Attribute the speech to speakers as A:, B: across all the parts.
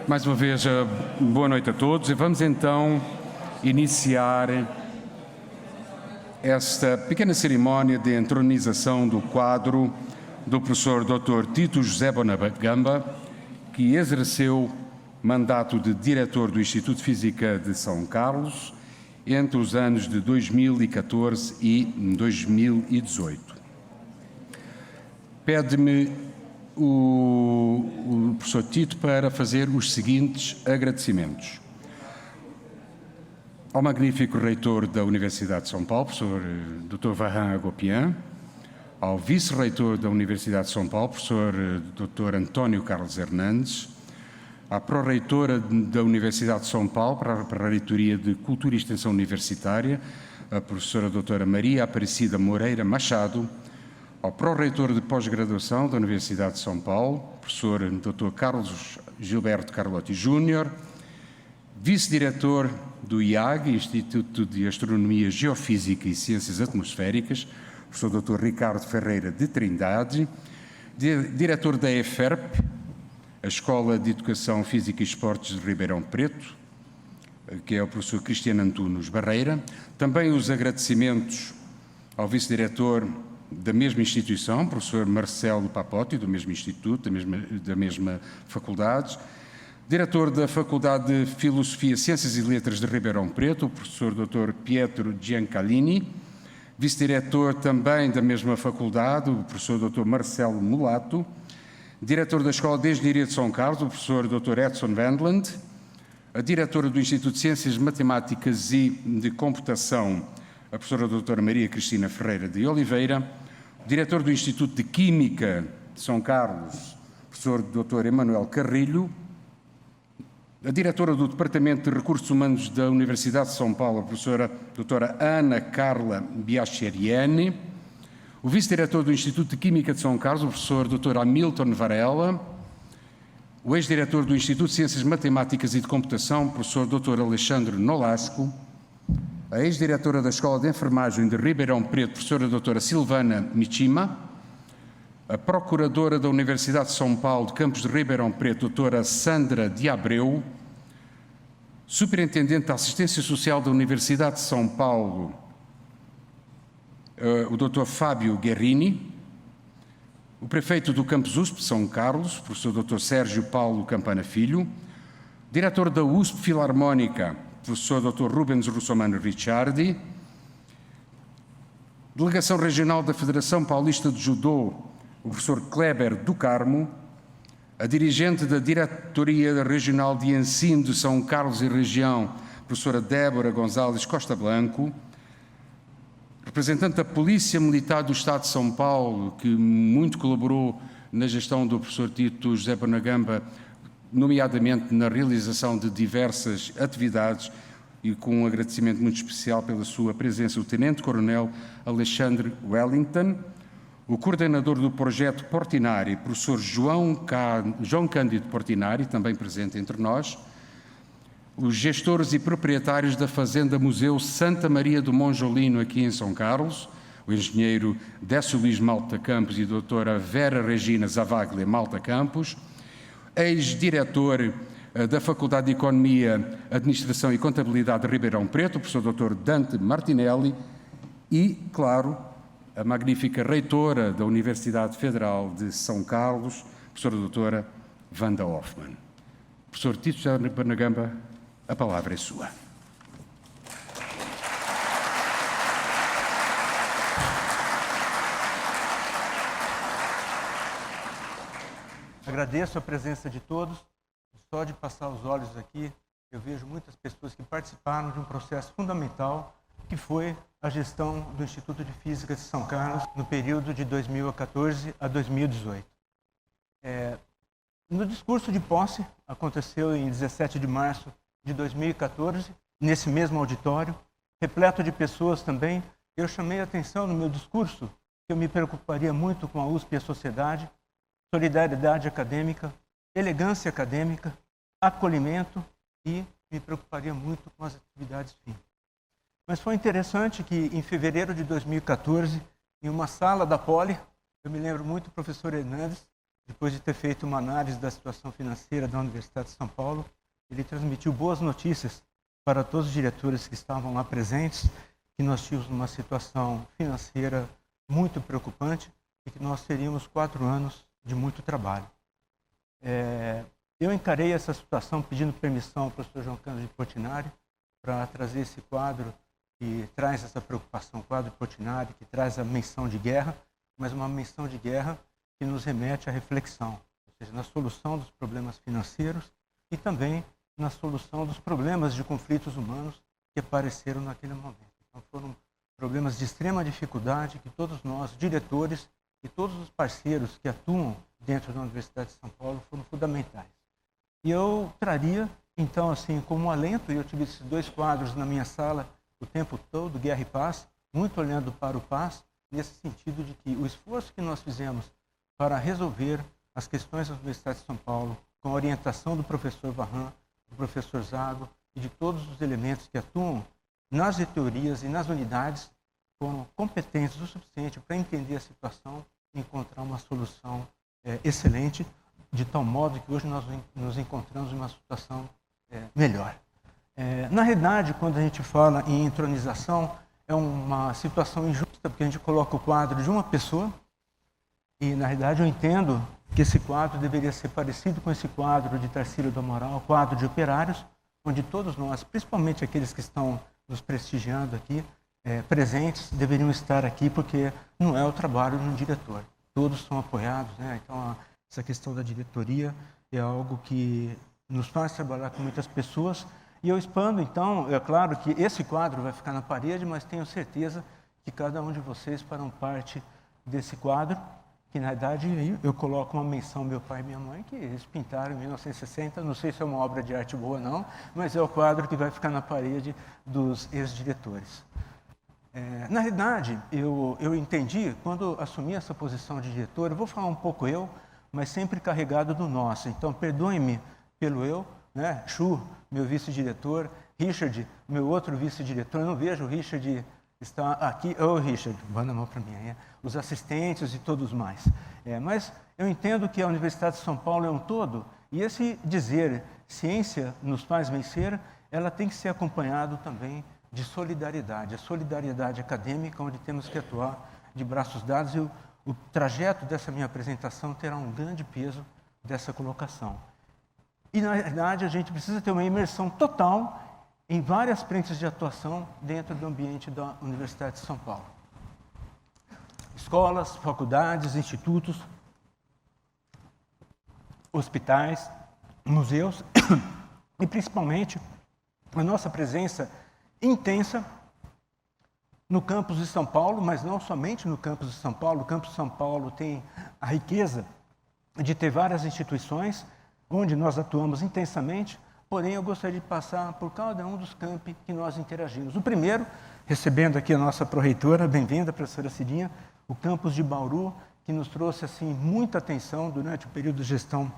A: Mais uma vez, boa noite a todos e vamos então iniciar esta pequena cerimónia de entronização do quadro do professor Dr. Tito José Bonagamba, que exerceu mandato de diretor do Instituto de Física de São Carlos entre os anos de 2014 e 2018. Pede-me o professor Tito para fazer os seguintes agradecimentos. Ao magnífico reitor da Universidade de São Paulo, professor Dr. Varran Agopian, ao vice-reitor da Universidade de São Paulo, professor Dr. António Carlos Hernandes, à pró-reitora da Universidade de São Paulo para a Reitoria de Cultura e Extensão Universitária, a professora doutora Maria Aparecida Moreira Machado, ao pró-reitor de pós-graduação da Universidade de São Paulo, professor Dr. Carlos Gilberto Carlotti Júnior, vice-diretor do IAG, Instituto de Astronomia, Geofísica e Ciências Atmosféricas, professor Dr. Ricardo Ferreira de Trindade, diretor da EFERP, a Escola de Educação Física e Esportes de Ribeirão Preto, que é o professor Cristiano Antunes Barreira. Também os agradecimentos ao vice-diretor da mesma instituição, professor Marcelo Papotti, do mesmo instituto, da mesma faculdade, diretor da Faculdade de Filosofia, Ciências e Letras de Ribeirão Preto, o professor Dr. Pietro Giancalini, vice-diretor também da mesma faculdade, o professor Dr. Marcelo Mulato, diretor da Escola de Engenharia de São Carlos, o professor Dr. Edson Wendland, a diretora do Instituto de Ciências Matemáticas e de Computação, a professora doutora Maria Cristina Ferreira de Oliveira, o diretor do Instituto de Química de São Carlos, professor Dr. Emanuel Carrilho, a diretora do Departamento de Recursos Humanos da Universidade de São Paulo, a professora doutora Ana Carla Biacheriani, o vice-diretor do Instituto de Química de São Carlos, o professor Dr. Hamilton Varela, o ex-diretor do Instituto de Ciências Matemáticas e de Computação, o professor Dr. Alexandre Nolasco, a ex-diretora da Escola de Enfermagem de Ribeirão Preto, professora doutora Silvana Michima, a procuradora da Universidade de São Paulo, de Campos de Ribeirão Preto, doutora Sandra de Abreu, superintendente da Assistência Social da Universidade de São Paulo, o Dr. Fábio Guerrini, o prefeito do Campus USP São Carlos, professor Dr. Sérgio Paulo Campana Filho, diretor da USP Filarmónica, professor Dr. Rubens Russomano Ricciardi, delegação regional da Federação Paulista de Judô, o professor Kleber do Carmo, a dirigente da Diretoria Regional de Ensino de São Carlos e Região, professora Débora Gonzalez Costa Blanco, representante da Polícia Militar do Estado de São Paulo, que muito colaborou na gestão do professor Tito José Bonagamba, nomeadamente na realização de diversas atividades, e com um agradecimento muito especial pela sua presença, o Tenente-Coronel Alexandre Wellington, o coordenador do projeto Portinari, professor João Cândido Portinari, também presente entre nós, os gestores e proprietários da Fazenda Museu Santa Maria do Monjolino, aqui em São Carlos, o engenheiro Décio Luís Malta Campos e a doutora Vera Regina Zavaglia Malta Campos, ex-diretor da Faculdade de Economia, Administração e Contabilidade de Ribeirão Preto, o professor Dr. Dante Martinelli e, claro, a magnífica reitora da Universidade Federal de São Carlos, professora doutora Wanda Hoffmann. Professor Tito José Bonagamba, a palavra é sua.
B: Agradeço a presença de todos. Só de passar os olhos aqui, eu vejo muitas pessoas que participaram de um processo fundamental, que foi a gestão do Instituto de Física de São Carlos no período de 2014 a 2018. No discurso de posse, aconteceu em 17 de março de 2014, nesse mesmo auditório, repleto de pessoas também, eu chamei a atenção no meu discurso que eu me preocuparia muito com a USP e a sociedade, solidariedade acadêmica, elegância acadêmica, acolhimento e me preocuparia muito com as atividades fim. Mas foi interessante que em fevereiro de 2014, em uma sala da Poli, eu me lembro muito do professor Hernandes, depois de ter feito uma análise da situação financeira da Universidade de São Paulo, ele transmitiu boas notícias para todos os diretores que estavam lá presentes, que nós tínhamos uma situação financeira muito preocupante e que nós teríamos 4 anos de muito trabalho. Eu encarei essa situação pedindo permissão ao professor João Cândido Portinari para trazer esse quadro que traz essa preocupação, o quadro Portinari, que traz a menção de guerra, mas uma menção de guerra que nos remete à reflexão, ou seja, na solução dos problemas financeiros e também na solução dos problemas de conflitos humanos que apareceram naquele momento. Então, foram problemas de extrema dificuldade que todos nós, diretores e todos os parceiros que atuam dentro da Universidade de São Paulo foram fundamentais. E eu traria, então, assim, como um alento, e eu tive esses 2 quadros na minha sala o tempo todo, Guerra e Paz, muito olhando para o Paz, nesse sentido de que o esforço que nós fizemos para resolver as questões da Universidade de São Paulo, com a orientação do professor Varran, do professor Zago e de todos os elementos que atuam nas reitorias e nas unidades, foram competentes o suficiente para entender a situação e encontrar uma solução excelente, de tal modo que hoje nós nos encontramos em uma situação melhor. Na realidade, quando a gente fala em entronização, é uma situação injusta, porque a gente coloca o quadro de uma pessoa, e na realidade eu entendo que esse quadro deveria ser parecido com esse quadro de Tarsílio do Amaral, quadro de operários, onde todos nós, principalmente aqueles que estão nos prestigiando aqui, presentes, deveriam estar aqui, porque não é o trabalho de um diretor. Todos são apoiados, né? Então, essa questão da diretoria é algo que nos faz trabalhar com muitas pessoas. E eu expando, então, é claro que esse quadro vai ficar na parede, mas tenho certeza que cada um de vocês farão parte desse quadro, que na verdade eu coloco uma menção ao meu pai e minha mãe, que eles pintaram em 1960, não sei se é uma obra de arte boa ou não, mas é o quadro que vai ficar na parede dos ex-diretores. Na realidade, eu entendi, quando assumi essa posição de diretor, eu vou falar um pouco eu, mas sempre carregado do nosso. Então, perdoem-me pelo eu, né? Chu, meu vice-diretor, Richard, meu outro vice-diretor. Eu não vejo o Richard está aqui. Ô, Richard, manda a mão para mim. Os assistentes e todos mais. Mas eu entendo que a Universidade de São Paulo é um todo, e esse dizer ciência nos faz vencer, ela tem que ser acompanhado também de solidariedade, a solidariedade acadêmica, onde temos que atuar de braços dados, e o trajeto dessa minha apresentação terá um grande peso dessa colocação. E, na verdade, a gente precisa ter uma imersão total em várias frentes de atuação dentro do ambiente da Universidade de São Paulo. Escolas, faculdades, institutos, hospitais, museus e, principalmente, a nossa presença intensa no campus de São Paulo, mas não somente no campus de São Paulo. O campus de São Paulo tem a riqueza de ter várias instituições onde nós atuamos intensamente, porém eu gostaria de passar por cada um dos campi que nós interagimos. O primeiro, recebendo aqui a nossa pró-reitora, bem-vinda, professora Cidinha, o campus de Bauru, que nos trouxe assim muita atenção durante o período de gestão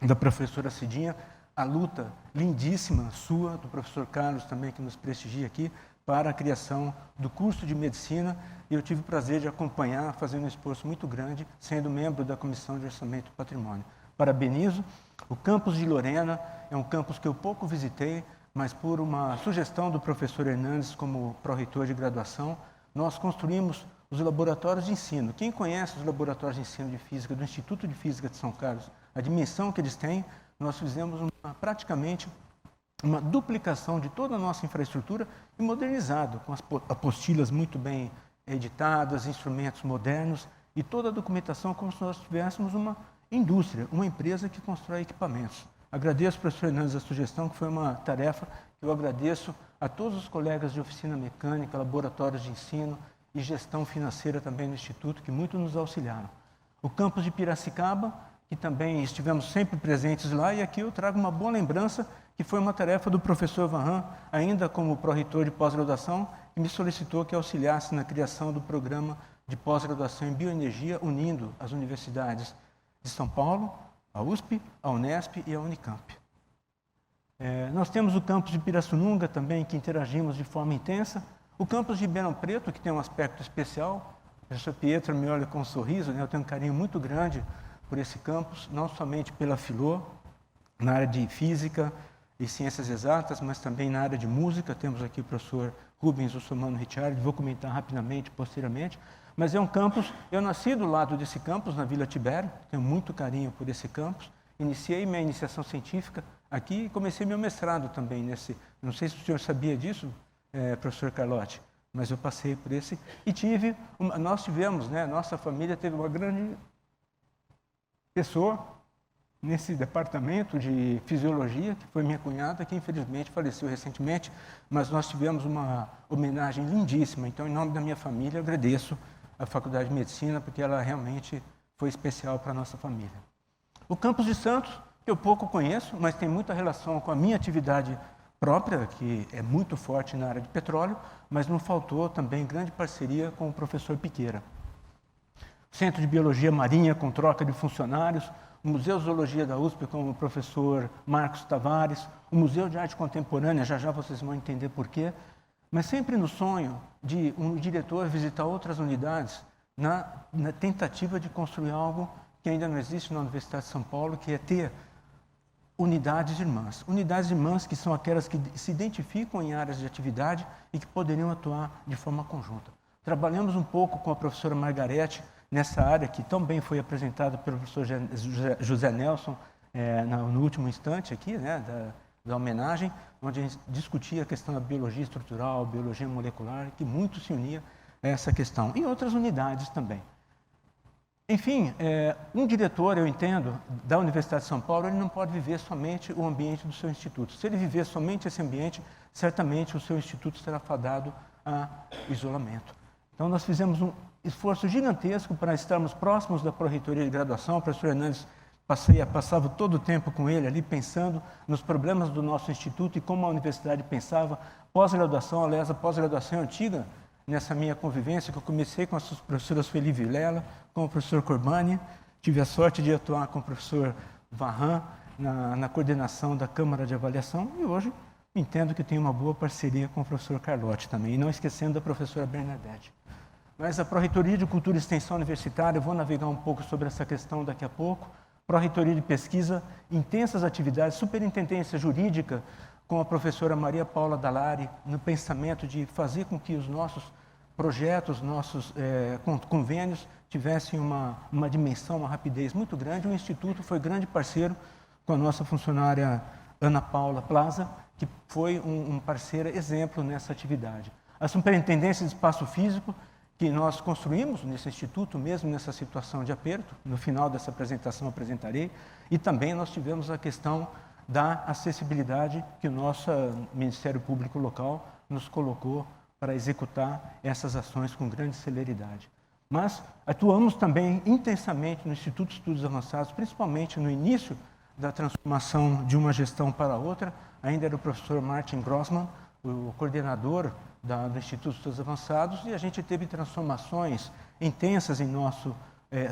B: da professora Cidinha, a luta lindíssima sua, do professor Carlos também, que nos prestigia aqui, para a criação do curso de medicina, e eu tive o prazer de acompanhar, fazendo um esforço muito grande, sendo membro da Comissão de Orçamento e Patrimônio. Parabenizo. O campus de Lorena é um campus que eu pouco visitei, mas por uma sugestão do professor Hernandes como pró-reitor de graduação, nós construímos os laboratórios de ensino. Quem conhece os laboratórios de ensino de física do Instituto de Física de São Carlos, a dimensão que eles têm, nós fizemos praticamente uma duplicação de toda a nossa infraestrutura e modernizado, com as apostilas muito bem editadas, instrumentos modernos e toda a documentação como se nós tivéssemos uma indústria, uma empresa que constrói equipamentos. Agradeço ao professor Hernandes a sugestão, que foi uma tarefa que eu agradeço a todos os colegas de oficina mecânica, laboratórios de ensino e gestão financeira também no Instituto, que muito nos auxiliaram. O campus de Piracicaba, que também estivemos sempre presentes lá, e aqui eu trago uma boa lembrança, que foi uma tarefa do professor Varran, ainda como pró-reitor de pós-graduação, que me solicitou que auxiliasse na criação do programa de pós-graduação em bioenergia, unindo as universidades de São Paulo, a USP, a Unesp e a Unicamp. Nós temos o campus de Pirassununga também, que interagimos de forma intensa. O campus de Ribeirão Preto, que tem um aspecto especial. O professor Pietro me olha com um sorriso, né? Eu tenho um carinho muito grande por esse campus, não somente pela Filô, na área de física e ciências exatas, mas também na área de música. Temos aqui o professor Rubens Russomano Richard, vou comentar rapidamente, posteriormente. Mas é um campus, eu nasci do lado desse campus, na Vila Tibério, tenho muito carinho por esse campus. Iniciei minha iniciação científica aqui e comecei meu mestrado também nesse. Não sei se o senhor sabia disso, professor Carlotti, mas eu passei por esse e nós tivemos, né, nossa família teve uma grande pessoa nesse departamento de fisiologia, que foi minha cunhada, que infelizmente faleceu recentemente, mas nós tivemos uma homenagem lindíssima. Então, em nome da minha família, agradeço à Faculdade de Medicina, porque ela realmente foi especial para a nossa família. O campus de Santos, que eu pouco conheço, mas tem muita relação com a minha atividade própria, que é muito forte na área de petróleo, mas não faltou também grande parceria com o professor Piqueira. Centro de Biologia Marinha, com troca de funcionários, o Museu de Zoologia da USP com o professor Marcos Tavares, o Museu de Arte Contemporânea, já já vocês vão entender por quê, mas sempre no sonho de um diretor visitar outras unidades na tentativa de construir algo que ainda não existe na Universidade de São Paulo, que é ter unidades irmãs. Unidades irmãs que são aquelas que se identificam em áreas de atividade e que poderiam atuar de forma conjunta. Trabalhamos um pouco com a professora Margarete nessa área que tão bem foi apresentada pelo professor José Nelson no último instante aqui, né, da homenagem, onde a gente discutia a questão da biologia estrutural, biologia molecular, que muito se unia a essa questão, e outras unidades também. Enfim, um diretor, eu entendo, da Universidade de São Paulo, ele não pode viver somente o ambiente do seu instituto. Se ele viver somente esse ambiente, certamente o seu instituto será fadado a isolamento. Então, nós fizemos um esforço gigantesco para estarmos próximos da Pró-Reitoria de Graduação. O professor Hernandes passava todo o tempo com ele ali, pensando nos problemas do nosso instituto e como a universidade pensava. Pós-graduação, aliás, a pós-graduação antiga, nessa minha convivência, que eu comecei com as professoras Feli Vilela, com o professor Corbani, tive a sorte de atuar com o professor Varran na coordenação da Câmara de Avaliação e hoje entendo que tenho uma boa parceria com o professor Carlotti também, e não esquecendo da professora Bernadette. Mas a Pró-Reitoria de Cultura e Extensão Universitária, eu vou navegar um pouco sobre essa questão daqui a pouco. Pró-Reitoria de Pesquisa, intensas atividades, superintendência jurídica com a professora Maria Paula Dallari, no pensamento de fazer com que os nossos projetos, nossos convênios tivessem uma dimensão, uma rapidez muito grande. O Instituto foi grande parceiro com a nossa funcionária Ana Paula Plaza, que foi um parceiro exemplo nessa atividade. A Superintendência de Espaço Físico, que nós construímos nesse instituto, mesmo nessa situação de aperto, no final dessa apresentação eu apresentarei, e também nós tivemos a questão da acessibilidade que o nosso Ministério Público Local nos colocou para executar essas ações com grande celeridade. Mas atuamos também intensamente no Instituto de Estudos Avançados, principalmente no início da transformação de uma gestão para outra. Ainda era o professor Martin Grossman, o coordenador do Instituto de Estudos Avançados, e a gente teve transformações intensas em nosso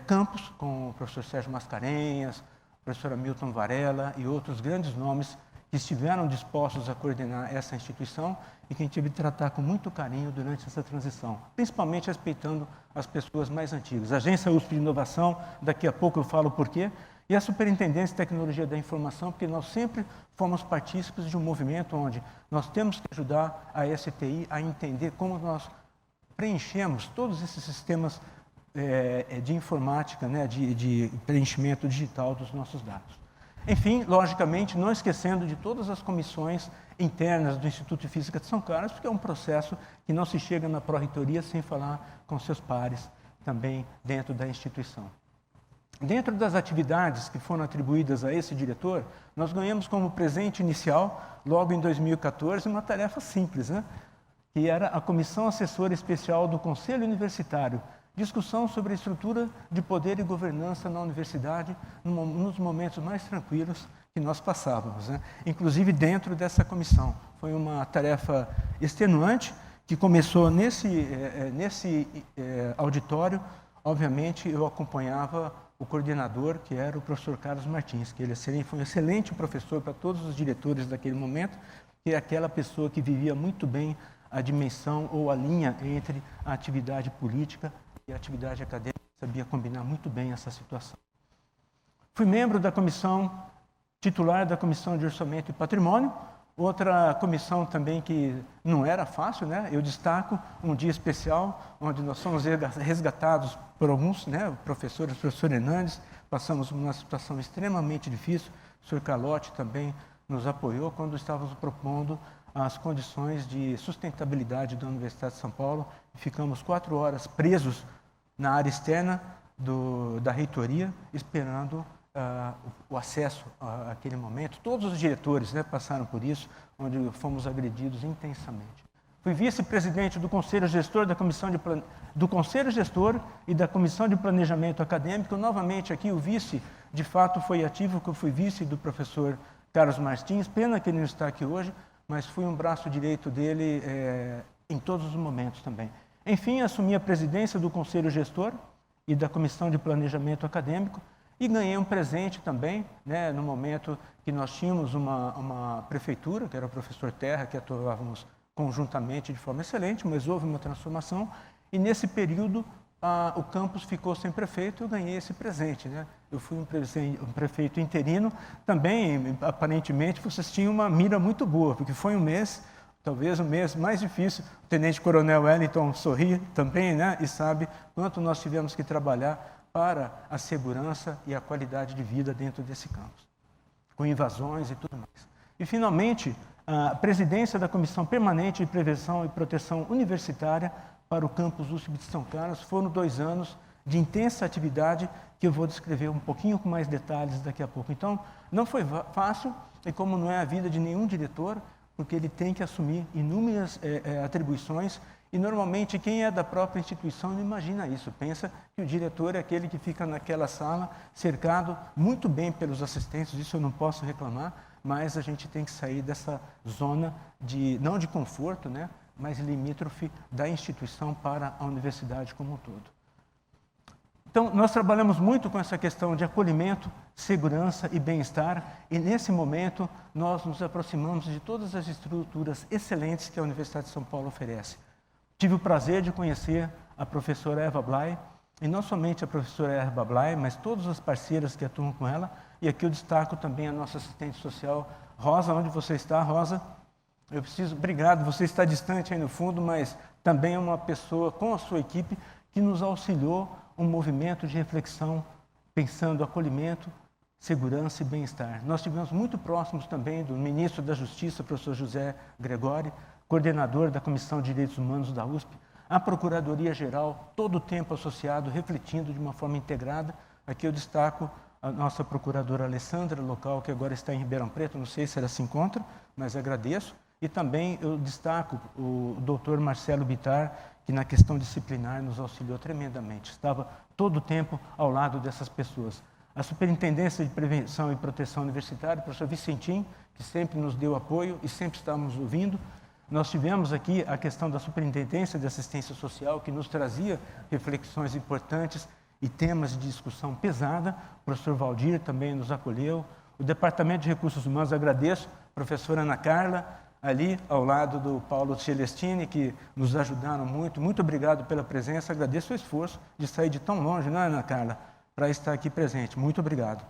B: campus, com o professor Sérgio Mascarenhas, a professora Milton Varela e outros grandes nomes que estiveram dispostos a coordenar essa instituição e que a gente teve que tratar com muito carinho durante essa transição, principalmente respeitando as pessoas mais antigas. A Agência USP de Inovação, daqui a pouco eu falo por quê, e a Superintendência de Tecnologia da Informação, porque nós sempre fomos partícipes de um movimento onde nós temos que ajudar a STI a entender como nós preenchemos todos esses sistemas de informática, né, de preenchimento digital dos nossos dados. Enfim, logicamente, não esquecendo de todas as comissões internas do Instituto de Física de São Carlos, porque é um processo que não se chega na Pró-Reitoria sem falar com seus pares também dentro da instituição. Dentro das atividades que foram atribuídas a esse diretor, nós ganhamos como presente inicial, logo em 2014, uma tarefa simples, né? Que era a Comissão Assessora Especial do Conselho Universitário, discussão sobre a estrutura de poder e governança na universidade nos momentos mais tranquilos que nós passávamos, né? Inclusive dentro dessa comissão. Foi uma tarefa extenuante que começou nesse auditório. Obviamente, eu acompanhava o coordenador, que era o professor Carlos Martins, que ele foi um excelente professor para todos os diretores daquele momento, que é aquela pessoa que vivia muito bem a dimensão ou a linha entre a atividade política e a atividade acadêmica, sabia combinar muito bem essa situação. Fui membro da comissão, titular da Comissão de Orçamento e Patrimônio, outra comissão também que não era fácil, né? Eu destaco um dia especial, onde nós fomos resgatados por alguns, né? O professor Hernandes, passamos uma situação extremamente difícil, o senhor Calotti também nos apoiou quando estávamos propondo as condições de sustentabilidade da Universidade de São Paulo. Ficamos 4 horas presos na área externa da reitoria, esperando o acesso àquele momento. Todos os diretores, né, passaram por isso, onde fomos agredidos intensamente. Fui vice-presidente do Conselho Gestor do Conselho Gestor e da Comissão de Planejamento Acadêmico. Novamente aqui o vice, de fato, foi ativo, que eu fui vice do professor Carlos Martins. Pena que ele não está aqui hoje, mas fui um braço direito dele em todos os momentos também. Enfim, assumi a presidência do Conselho Gestor e da Comissão de Planejamento Acadêmico e ganhei um presente também, né, no momento que nós tínhamos uma prefeitura, que era o professor Terra, que atuávamos conjuntamente de forma excelente, mas houve uma transformação e nesse período o campus ficou sem prefeito e eu ganhei esse presente, né? Eu fui um prefeito interino, também aparentemente vocês tinham uma mira muito boa, porque foi um mês, talvez o mês mais difícil. O Tenente Coronel Wellington sorri também, né? E sabe quanto nós tivemos que trabalhar para a segurança e a qualidade de vida dentro desse campus, com invasões e tudo mais. E, finalmente, a presidência da Comissão Permanente de Prevenção e Proteção Universitária para o campus USP de São Carlos. Foram 2 anos de intensa atividade que eu vou descrever um pouquinho com mais detalhes daqui a pouco. Então, não foi fácil, e como não é a vida de nenhum diretor, porque ele tem que assumir inúmeras atribuições, e normalmente quem é da própria instituição não imagina isso, pensa que o diretor é aquele que fica naquela sala cercado muito bem pelos assistentes, isso eu não posso reclamar, mas a gente tem que sair dessa zona não de conforto, né, mas limítrofe da instituição para a universidade como um todo. Então, nós trabalhamos muito com essa questão de acolhimento, segurança e bem-estar, e nesse momento nós nos aproximamos de todas as estruturas excelentes que a Universidade de São Paulo oferece. Tive o prazer de conhecer a professora Eva Blay, e não somente a professora Eva Blay, mas todas as parceiras que atuam com ela, e aqui eu destaco também a nossa assistente social, Rosa. Onde você está, Rosa? Obrigado, você está distante aí no fundo, mas também é uma pessoa com a sua equipe que nos auxiliou um movimento de reflexão, pensando acolhimento, segurança e bem-estar. Nós estivemos muito próximos também do ministro da Justiça, professor José Gregori, coordenador da Comissão de Direitos Humanos da USP, a Procuradoria-Geral, todo o tempo associado, refletindo de uma forma integrada. Aqui eu destaco a nossa procuradora Alessandra, local que agora está em Ribeirão Preto, não sei se ela se encontra, mas agradeço. E também eu destaco o doutor Marcelo Bittar, que na questão disciplinar nos auxiliou tremendamente. Estava todo o tempo ao lado dessas pessoas. A Superintendência de Prevenção e Proteção Universitária, o professor Vicentim, que sempre nos deu apoio e sempre estávamos ouvindo. Nós tivemos aqui a questão da Superintendência de Assistência Social, que nos trazia reflexões importantes e temas de discussão pesada. O professor Valdir também nos acolheu. O Departamento de Recursos Humanos, agradeço, a professora Ana Carla, ali ao lado do Paulo Celestini, que nos ajudaram muito. Muito obrigado pela presença, agradeço o esforço de sair de tão longe, não é, Ana Carla, para estar aqui presente. Muito obrigado.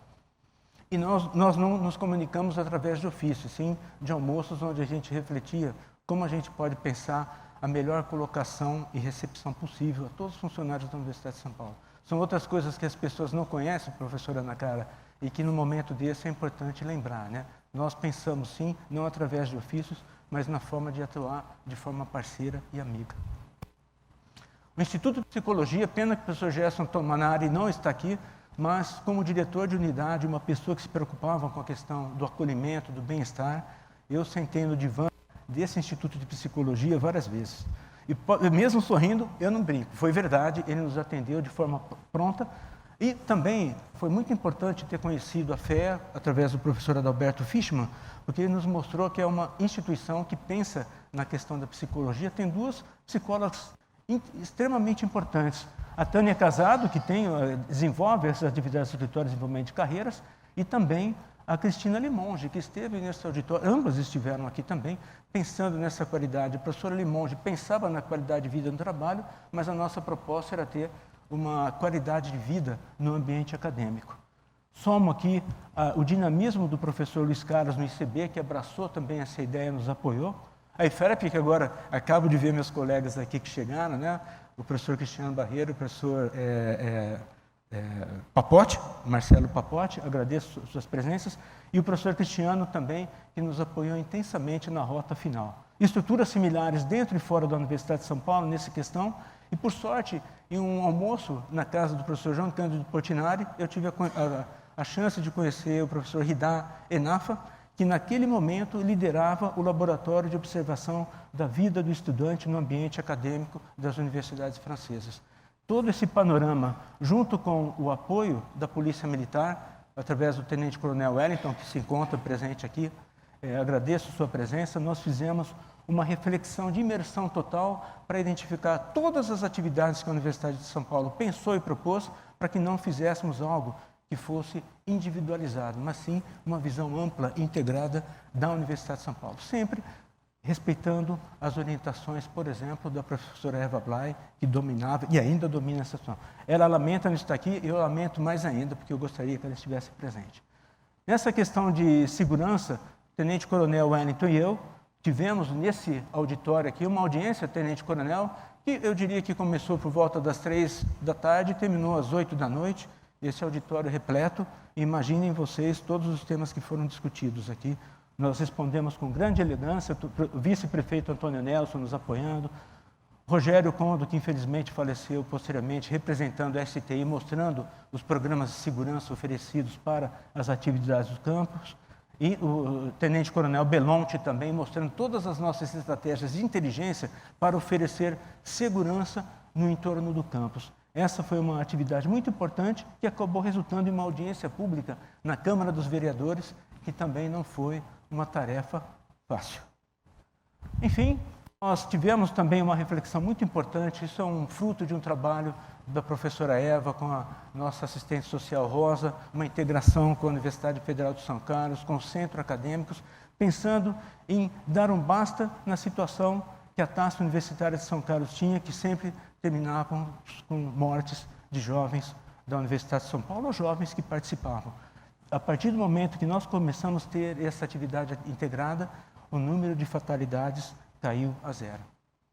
B: E nós não nos comunicamos através de ofício, sim de almoços onde a gente refletia como a gente pode pensar a melhor colocação e recepção possível a todos os funcionários da Universidade de São Paulo. São outras coisas que as pessoas não conhecem, professora Ana Carla, e que no momento desse é importante lembrar, né? Nós pensamos sim, não através de ofícios, mas na forma de atuar de forma parceira e amiga. O Instituto de Psicologia, pena que o professor Gerson Tomanari não está aqui, mas como diretor de unidade, uma pessoa que se preocupava com a questão do acolhimento, do bem-estar, eu sentei no divã desse Instituto de Psicologia várias vezes. E mesmo sorrindo, eu não brinco. Foi verdade, ele nos atendeu de forma pronta. E também foi muito importante ter conhecido a FEA, através do professor Adalberto Fischmann, porque ele nos mostrou que é uma instituição que pensa na questão da psicologia. Tem 2 psicólogas extremamente importantes. A Tânia Casado, que desenvolve essas atividades do escritório de desenvolvimento de carreiras, e também a Cristina Limonge, que esteve nesse auditório, ambas estiveram aqui também, pensando nessa qualidade. A professora Limonge pensava na qualidade de vida no trabalho, mas a nossa proposta era ter uma qualidade de vida no ambiente acadêmico. somo aqui o dinamismo do professor Luiz Carlos no ICB, que abraçou também essa ideia, nos apoiou. A IFERP, que agora acabo de ver meus colegas aqui que chegaram, né? O professor Cristiano Barreiro, o professor Papote, Marcelo Papote, agradeço suas presenças, e o professor Cristiano também, que nos apoiou intensamente na rota final. Estruturas similares dentro e fora da Universidade de São Paulo nessa questão, e por sorte, em um almoço na casa do professor João Cândido Portinari, eu tive a chance de conhecer o professor Ridá Enafa, que naquele momento liderava o laboratório de observação da vida do estudante no ambiente acadêmico das universidades francesas. Todo esse panorama, junto com o apoio da Polícia Militar, através do Tenente Coronel Wellington, que se encontra presente aqui, agradeço sua presença, nós fizemos uma reflexão de imersão total para identificar todas as atividades que a Universidade de São Paulo pensou e propôs para que não fizéssemos algo que fosse individualizado, mas sim uma visão ampla e integrada da Universidade de São Paulo, sempre respeitando as orientações, por exemplo, da professora Eva Blay, que dominava e ainda domina essa situação. Ela lamenta não estar aqui, eu lamento mais ainda, porque eu gostaria que ela estivesse presente. Nessa questão de segurança, o Tenente Coronel Wellington e eu tivemos nesse auditório aqui uma audiência, Tenente Coronel, que eu diria que começou por volta das 3 da tarde e terminou às 8 da noite, esse auditório repleto. Imaginem vocês todos os temas que foram discutidos aqui. Nós respondemos com grande elegância, o vice-prefeito Antônio Nelson nos apoiando, Rogério Condo, que infelizmente faleceu posteriormente, representando a STI, mostrando os programas de segurança oferecidos para as atividades do campus, e o Tenente Coronel Belonte também mostrando todas as nossas estratégias de inteligência para oferecer segurança no entorno do campus. Essa foi uma atividade muito importante que acabou resultando em uma audiência pública na Câmara dos Vereadores, que também não foi uma tarefa fácil. Enfim, nós tivemos também uma reflexão muito importante, isso é um fruto de um trabalho da professora Eva com a nossa assistente social Rosa, uma integração com a Universidade Federal de São Carlos, com os centros acadêmicos, pensando em dar um basta na situação que a taxa universitária de São Carlos tinha, que sempre terminavam com mortes de jovens da Universidade de São Paulo, ou jovens que participavam. A partir do momento que nós começamos a ter essa atividade integrada, o número de fatalidades caiu a 0.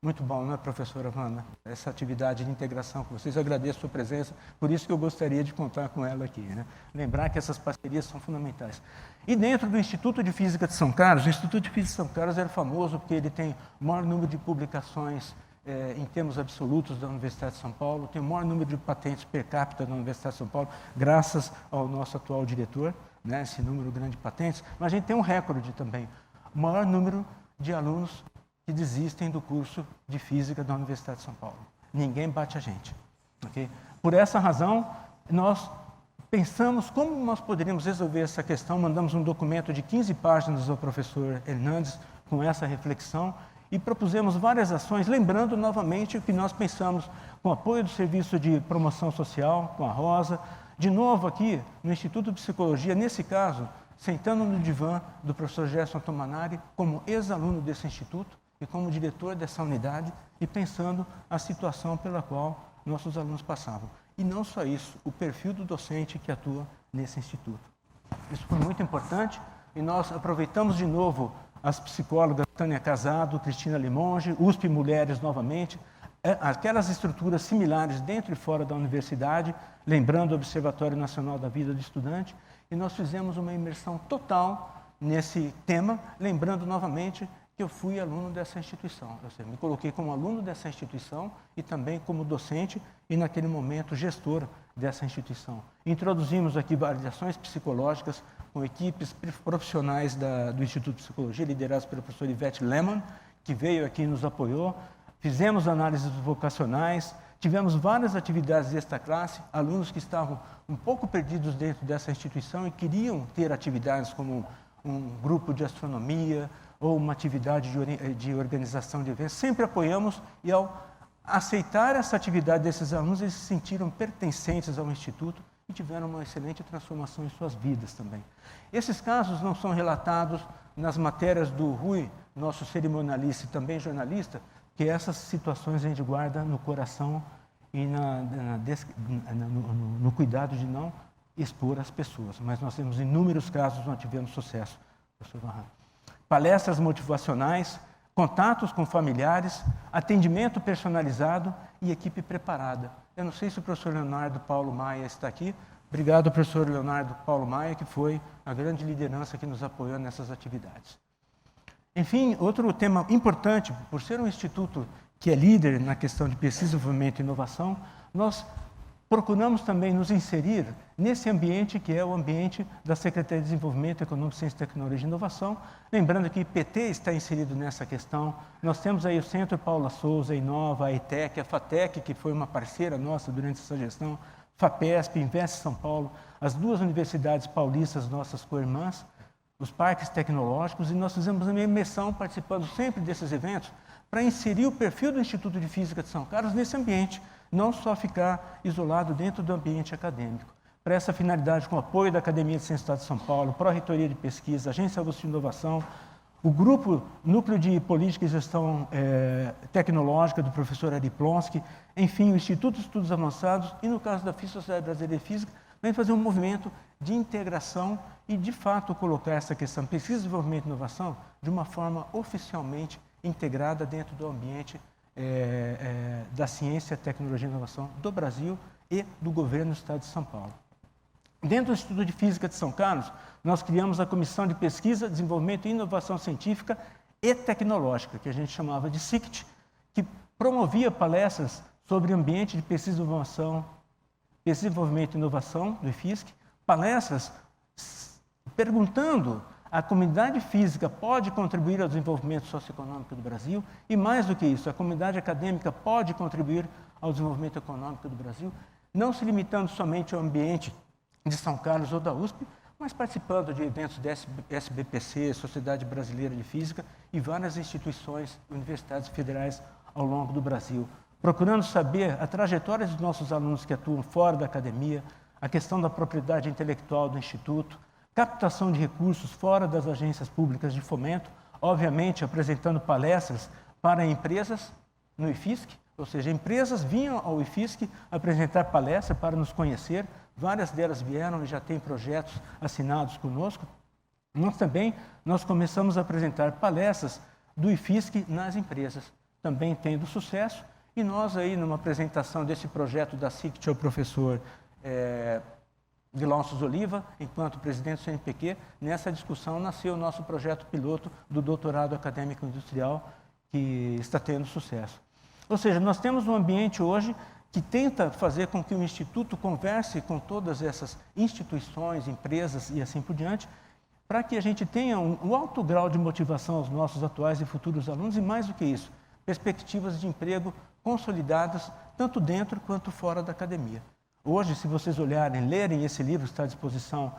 B: Muito bom, não é, professora Wanda? Essa atividade de integração com vocês, eu agradeço a sua presença, por isso que eu gostaria de contar com ela aqui, né? Lembrar que essas parcerias são fundamentais. E dentro do Instituto de Física de São Carlos, o Instituto de Física de São Carlos era famoso porque ele tem o maior número de publicações em termos absolutos da Universidade de São Paulo, tem o maior número de patentes per capita da Universidade de São Paulo, graças ao nosso atual diretor, né, esse número grande de patentes, mas a gente tem um recorde também, o maior número de alunos que desistem do curso de Física da Universidade de São Paulo. Ninguém bate a gente. Okay? Por essa razão, nós pensamos como nós poderíamos resolver essa questão, mandamos um documento de 15 páginas ao professor Hernandes com essa reflexão, e propusemos várias ações, lembrando novamente o que nós pensamos com o apoio do Serviço de Promoção Social, com a Rosa, de novo aqui no Instituto de Psicologia, nesse caso, sentando no divã do professor Gerson Tomanari, como ex-aluno desse instituto e como diretor dessa unidade, e pensando a situação pela qual nossos alunos passavam. E não só isso, o perfil do docente que atua nesse instituto. Isso foi muito importante e nós aproveitamos de novo as psicólogas Tânia Casado, Cristina Limonge, USP Mulheres novamente, aquelas estruturas similares dentro e fora da universidade, lembrando o Observatório Nacional da Vida do Estudante, e nós fizemos uma imersão total nesse tema, lembrando novamente que eu fui aluno dessa instituição. Eu me coloquei como aluno dessa instituição e também como docente e, naquele momento, gestor dessa instituição. Introduzimos aqui avaliações psicológicas com equipes profissionais do Instituto de Psicologia, lideradas pela professora Ivete Lehmann, que veio aqui e nos apoiou. Fizemos análises vocacionais, tivemos várias atividades desta classe, alunos que estavam um pouco perdidos dentro dessa instituição e queriam ter atividades como um grupo de astronomia ou uma atividade de organização de eventos. Sempre apoiamos e, ao aceitar essa atividade desses alunos, eles se sentiram pertencentes ao Instituto e tiveram uma excelente transformação em suas vidas também. Esses casos não são relatados nas matérias do Rui, nosso cerimonialista e também jornalista, que essas situações a gente guarda no coração e no cuidado de não expor as pessoas. Mas nós temos inúmeros casos onde tivemos sucesso, professor Varran. Palestras motivacionais, contatos com familiares, atendimento personalizado e equipe preparada. Eu não sei se o professor Leonardo Paulo Maia está aqui. Obrigado, professor Leonardo Paulo Maia, que foi a grande liderança que nos apoiou nessas atividades. Enfim, outro tema importante, por ser um instituto que é líder na questão de pesquisa, desenvolvimento e inovação, nós procuramos também nos inserir nesse ambiente que é o ambiente da Secretaria de Desenvolvimento Econômico, Ciência, Tecnologia e Inovação. Lembrando que o IPT está inserido nessa questão. Nós temos aí o Centro Paula Souza, a Inova, a ETEC, a FATEC, que foi uma parceira nossa durante essa gestão, FAPESP, Invest São Paulo, as duas universidades paulistas, nossas co-irmãs, os parques tecnológicos, e nós fizemos uma imersão participando sempre desses eventos para inserir o perfil do Instituto de Física de São Carlos nesse ambiente, não só ficar isolado dentro do ambiente acadêmico. Para essa finalidade, com o apoio da Academia de Ciências do Estado de São Paulo, Pró-Reitoria de Pesquisa, Agência Augusto de Inovação, o grupo Núcleo de Política e Gestão Tecnológica do professor Ari Plonsky, enfim, o Instituto de Estudos Avançados e, no caso da Sociedade Brasileira de Física, vem fazer um movimento de integração e, de fato, colocar essa questão pesquisa, desenvolvimento e inovação de uma forma oficialmente integrada dentro do ambiente da ciência, tecnologia e inovação do Brasil e do governo do Estado de São Paulo. Dentro do Instituto de Física de São Carlos, nós criamos a Comissão de Pesquisa, Desenvolvimento e Inovação Científica e Tecnológica, que a gente chamava de SICT, que promovia palestras sobre ambiente de pesquisa, desenvolvimento e inovação do IFISC, palestras perguntando: a comunidade física pode contribuir ao desenvolvimento socioeconômico do Brasil? E mais do que isso, a comunidade acadêmica pode contribuir ao desenvolvimento econômico do Brasil? Não se limitando somente ao ambiente de São Carlos ou da USP, mas participando de eventos da SBPC, Sociedade Brasileira de Física, e várias instituições, universidades federais ao longo do Brasil, procurando saber a trajetória dos nossos alunos que atuam fora da academia, a questão da propriedade intelectual do Instituto, captação de recursos fora das agências públicas de fomento, obviamente apresentando palestras para empresas no IFISC, ou seja, empresas vinham ao IFISC apresentar palestras para nos conhecer, várias delas vieram e já têm projetos assinados conosco. Nós começamos a apresentar palestras do IFISC nas empresas, também tendo sucesso, e nós aí, numa apresentação desse projeto da SICT ao professor Vilauços Oliva, enquanto presidente do CNPq, nessa discussão nasceu o nosso projeto piloto do doutorado acadêmico industrial, que está tendo sucesso. Ou seja, nós temos um ambiente hoje que tenta fazer com que o Instituto converse com todas essas instituições, empresas e assim por diante, para que a gente tenha um alto grau de motivação aos nossos atuais e futuros alunos, e mais do que isso, perspectivas de emprego consolidadas, tanto dentro quanto fora da academia. Hoje, se vocês olharem, lerem esse livro, está à disposição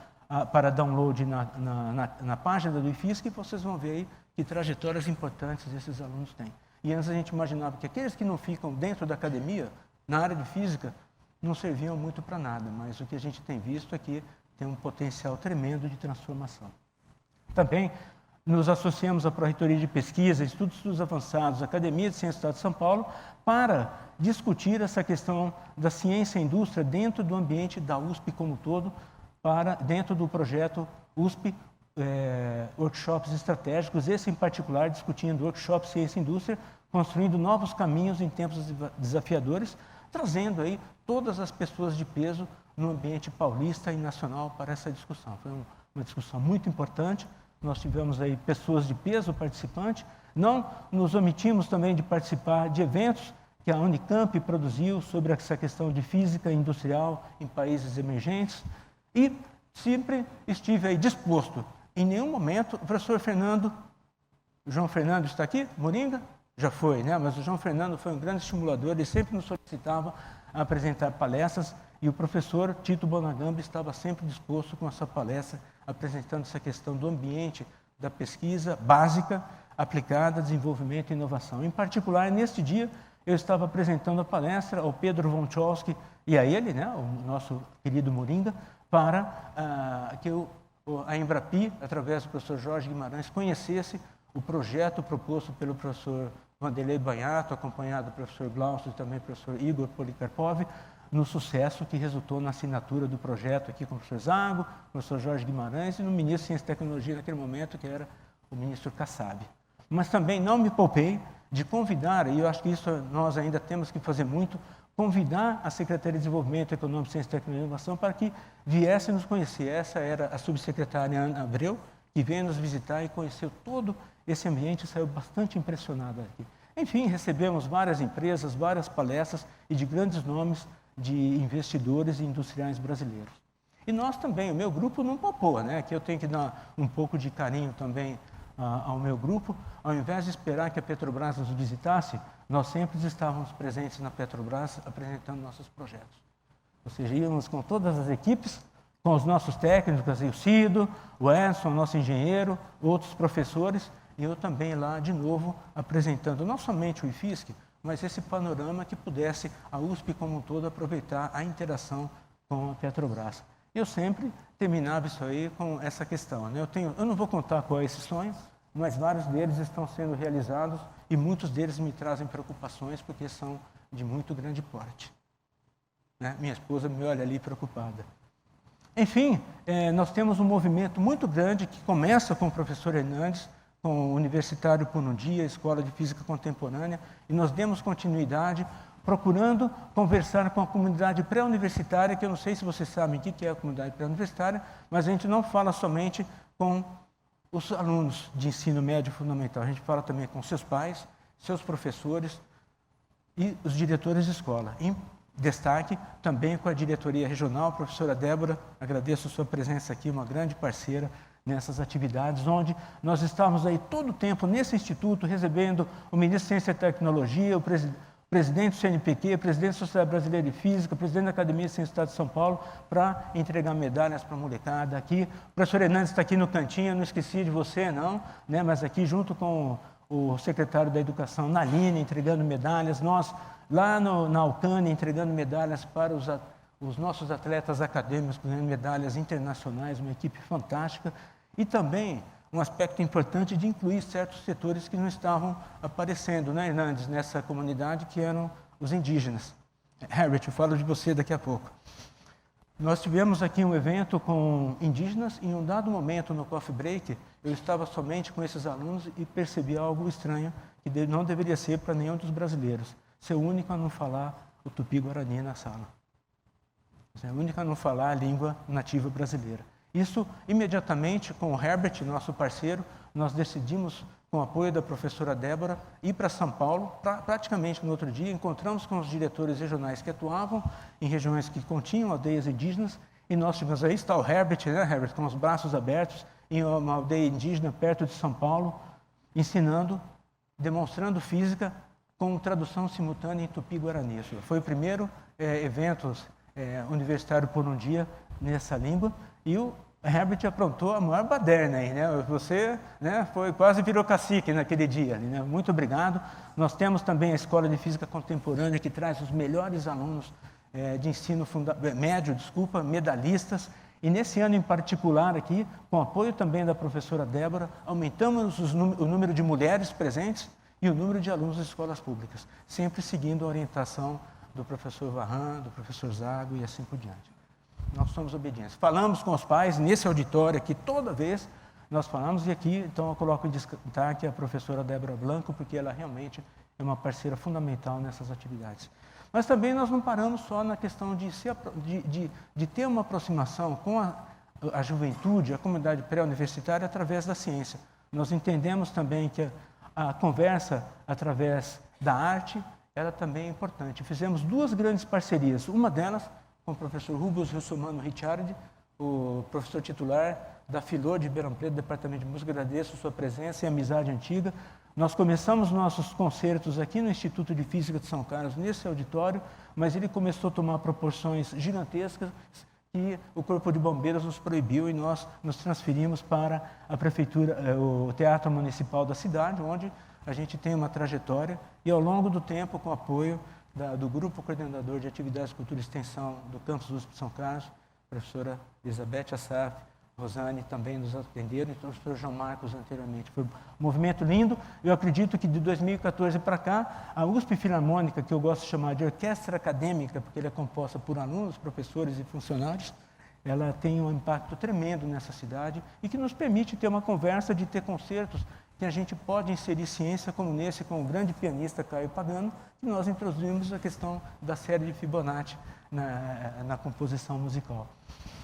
B: para download na página do IFISC, vocês vão ver aí que trajetórias importantes esses alunos têm. E antes a gente imaginava que aqueles que não ficam dentro da academia, na área de física, não serviam muito para nada, mas o que a gente tem visto é que tem um potencial tremendo de transformação. Também nos associamos à Pró-Reitoria de Pesquisa, Estudos Avançados, Academia de Ciências do Estado de São Paulo, para discutir essa questão da ciência e indústria dentro do ambiente da USP como um todo, dentro do projeto USP Workshops Estratégicos, esse em particular discutindo workshops ciência e indústria, construindo novos caminhos em tempos desafiadores, trazendo aí todas as pessoas de peso no ambiente paulista e nacional para essa discussão. Foi uma discussão muito importante. Nós tivemos aí pessoas de peso participantes. Não nos omitimos também de participar de eventos que a Unicamp produziu sobre essa questão de física industrial em países emergentes. E sempre estive aí disposto. Em nenhum momento, o professor João Fernando está aqui? Moringa? Já foi, né? Mas o João Fernando foi um grande estimulador, ele sempre nos solicitava a apresentar palestras, e o professor Tito Bonagamba estava sempre disposto com a sua palestra, apresentando essa questão do ambiente da pesquisa básica, aplicada, desenvolvimento e inovação. Em particular, neste dia, eu estava apresentando a palestra ao Pedro Woncholski e a ele, né, o nosso querido Moringa, para que a Embrapi, através do professor Jorge Guimarães, conhecesse o projeto proposto pelo professor Vanderlei Banhato, acompanhado do professor Glaucio e também do professor Igor Polikarpov, no sucesso que resultou na assinatura do projeto aqui com o professor Zago, o professor Jorge Guimarães e no ministro de Ciência e Tecnologia naquele momento, que era o ministro Kassab. Mas também não me poupei de convidar, e eu acho que isso nós ainda temos que fazer muito, convidar a Secretaria de Desenvolvimento Econômico, Ciência, Tecnologia e Inovação para que viesse nos conhecer. Essa era a subsecretária Ana Abreu, que veio nos visitar e conheceu todo esse ambiente e saiu bastante impressionada aqui. Enfim, recebemos várias empresas, várias palestras e de grandes nomes de investidores e industriais brasileiros. E nós também, o meu grupo não poupou, né? Aqui eu tenho que dar um pouco de carinho também ao meu grupo. Ao invés de esperar que a Petrobras nos visitasse, nós sempre estávamos presentes na Petrobras apresentando nossos projetos. Ou seja, íamos com todas as equipes, com os nossos técnicos, o Cido, o Edson, nosso engenheiro, outros professores, e eu também lá, de novo, apresentando não somente o IFISC, mas esse panorama que pudesse a USP como um todo aproveitar a interação com a Petrobras. Eu sempre terminava isso aí com essa questão, né? Eu não vou contar qual é esse sonho, mas vários deles estão sendo realizados e muitos deles me trazem preocupações porque são de muito grande porte, né? Minha esposa me olha ali preocupada. Enfim, nós temos um movimento muito grande que começa com o professor Hernandes, com o Universitário por um Dia, Escola de Física Contemporânea, e nós demos continuidade procurando conversar com a comunidade pré-universitária, que eu não sei se vocês sabem o que é a comunidade pré-universitária, mas a gente não fala somente com os alunos de ensino médio fundamental, a gente fala também com seus pais, seus professores e os diretores de escola. Em destaque também com a diretoria regional, a professora Débora, agradeço a sua presença aqui, uma grande parceira nessas atividades, onde nós estávamos aí todo o tempo nesse instituto, recebendo o ministro de Ciência e Tecnologia, o presidente do CNPq, presidente da Sociedade Brasileira de Física, presidente da Academia de Ciências do Estado de São Paulo, para entregar medalhas para a molecada aqui. O professor Hernandes está aqui no cantinho, eu não esqueci de você, não, né? Mas aqui junto com o secretário da Educação, Naline, entregando medalhas, nós lá na Alcânia entregando medalhas para os nossos atletas acadêmicos, ganhando medalhas internacionais, uma equipe fantástica, e também um aspecto importante de incluir certos setores que não estavam aparecendo, né, Hernandes, nessa comunidade, que eram os indígenas. Herbert, eu falo de você daqui a pouco. Nós tivemos aqui um evento com indígenas e em um dado momento no coffee break, eu estava somente com esses alunos e percebi algo estranho que não deveria ser para nenhum dos brasileiros. Ser o único a não falar o tupi-guarani na sala. Ser o único a não falar a língua nativa brasileira. Isso, imediatamente, com o Herbert, nosso parceiro, nós decidimos, com o apoio da professora Débora, ir para São Paulo, praticamente no outro dia, encontramos com os diretores regionais que atuavam em regiões que continham aldeias indígenas, e nós tivemos, aí está o Herbert, né, Herbert, com os braços abertos, em uma aldeia indígena perto de São Paulo, ensinando, demonstrando física com tradução simultânea em tupi-guarani. Foi o primeiro evento universitário por um dia nessa língua, e o Herbert aprontou a maior baderna aí, né? Você, né, quase virou cacique naquele dia, né? Muito obrigado. Nós temos também a Escola de Física Contemporânea, que traz os melhores alunos de ensino médio, medalhistas. E nesse ano em particular aqui, com apoio também da professora Débora, aumentamos o número de mulheres presentes e o número de alunos das escolas públicas, sempre seguindo a orientação do professor Varran, do professor Zago e assim por diante. Nós somos obedientes. Falamos com os pais nesse auditório aqui, toda vez nós falamos, e aqui então eu coloco em destaque a professora Débora Blanco, porque ela realmente é uma parceira fundamental nessas atividades. Mas também nós não paramos só na questão de ter uma aproximação com a juventude, a comunidade pré-universitária, através da ciência. Nós entendemos também que a conversa através da arte, ela também é importante. Fizemos duas grandes parcerias, uma delas com o professor Rubens Russomano Ricciardi, o professor titular da Filô de Ribeirão Preto, Departamento de Música. Agradeço a sua presença e amizade antiga. Nós começamos nossos concertos aqui no Instituto de Física de São Carlos, nesse auditório, mas ele começou a tomar proporções gigantescas e o Corpo de Bombeiros nos proibiu, e nós nos transferimos para a prefeitura, o Teatro Municipal da cidade, onde a gente tem uma trajetória, e ao longo do tempo, com o apoio do Grupo Coordenador de Atividades de Cultura e Extensão do Campus USP de São Carlos, a professora Elizabeth Assaf, Rosane também nos atenderam, e o professor João Marcos anteriormente. Foi um movimento lindo. Eu acredito que de 2014 para cá, a USP Filarmônica, que eu gosto de chamar de orquestra acadêmica, porque ela é composta por alunos, professores e funcionários, ela tem um impacto tremendo nessa cidade e que nos permite ter uma conversa, de ter concertos que a gente pode inserir ciência, como nesse, com o grande pianista Caio Pagano, que nós introduzimos a questão da série de Fibonacci na composição musical.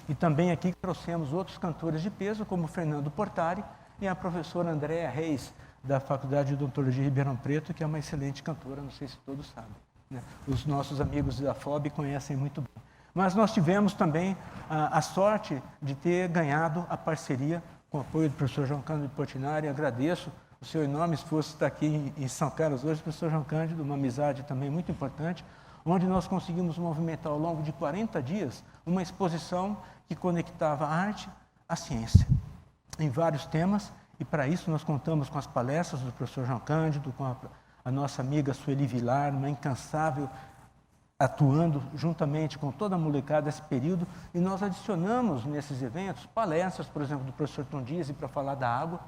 B: E também aqui trouxemos outros cantores de peso, como Fernando Portari e a professora Andréa Reis, da Faculdade de Odontologia de Ribeirão Preto, que é uma excelente cantora, não sei se todos sabem, né? Os nossos amigos da FOB conhecem muito bem. Mas nós tivemos também a sorte de ter ganhado a parceria com o apoio do professor João Cândido Portinari. Agradeço o seu enorme esforço de estar aqui em São Carlos hoje, professor João Cândido, uma amizade também muito importante, onde nós conseguimos movimentar ao longo de 40 dias uma exposição que conectava a arte à ciência, em vários temas, e para isso nós contamos com as palestras do professor João Cândido, com a nossa amiga Sueli Vilar, uma incansável, atuando juntamente com toda a molecada nesse período, e nós adicionamos nesses eventos palestras, por exemplo, do professor Tondizzi para falar da água,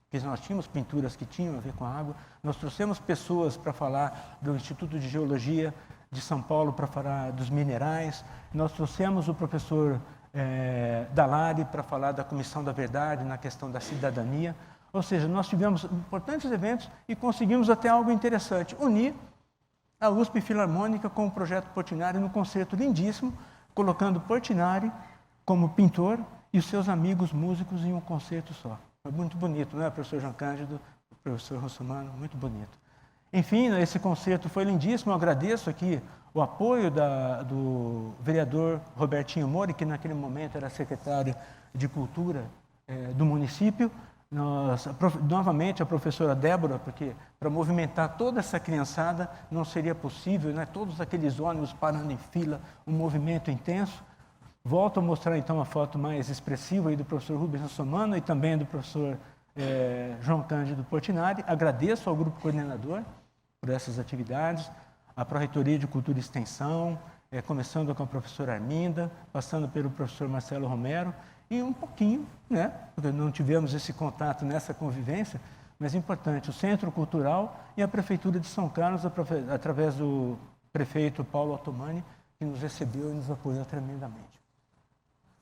B: porque nós tínhamos pinturas que tinham a ver com a água, nós trouxemos pessoas para falar do Instituto de Geologia de São Paulo para falar dos minerais, nós trouxemos o professor Dalari para falar da Comissão da Verdade na questão da cidadania, ou seja, nós tivemos importantes eventos e conseguimos até algo interessante, unir a USP Filarmônica com o projeto Portinari num concerto lindíssimo, colocando Portinari como pintor e os seus amigos músicos em um concerto só. Foi muito bonito, não é, professor João Cândido, professor Russomano, muito bonito. Enfim, esse concerto foi lindíssimo, eu agradeço aqui o apoio do vereador Robertinho Mori, que naquele momento era secretário de Cultura do município, novamente a professora Débora, porque para movimentar toda essa criançada não seria possível, né? Todos aqueles ônibus parando em fila, um movimento intenso. Volto a mostrar então a foto mais expressiva aí do professor Rubens Russomano e também do professor João Cândido Portinari. Agradeço ao grupo coordenador por essas atividades, a Pró-Reitoria de Cultura e Extensão, começando com a professora Arminda, passando pelo professor Marcelo Romero, e um pouquinho, né, porque não tivemos esse contato nessa convivência, mas importante, o Centro Cultural e a Prefeitura de São Carlos, através do prefeito Paulo Ottomani, que nos recebeu e nos apoiou tremendamente.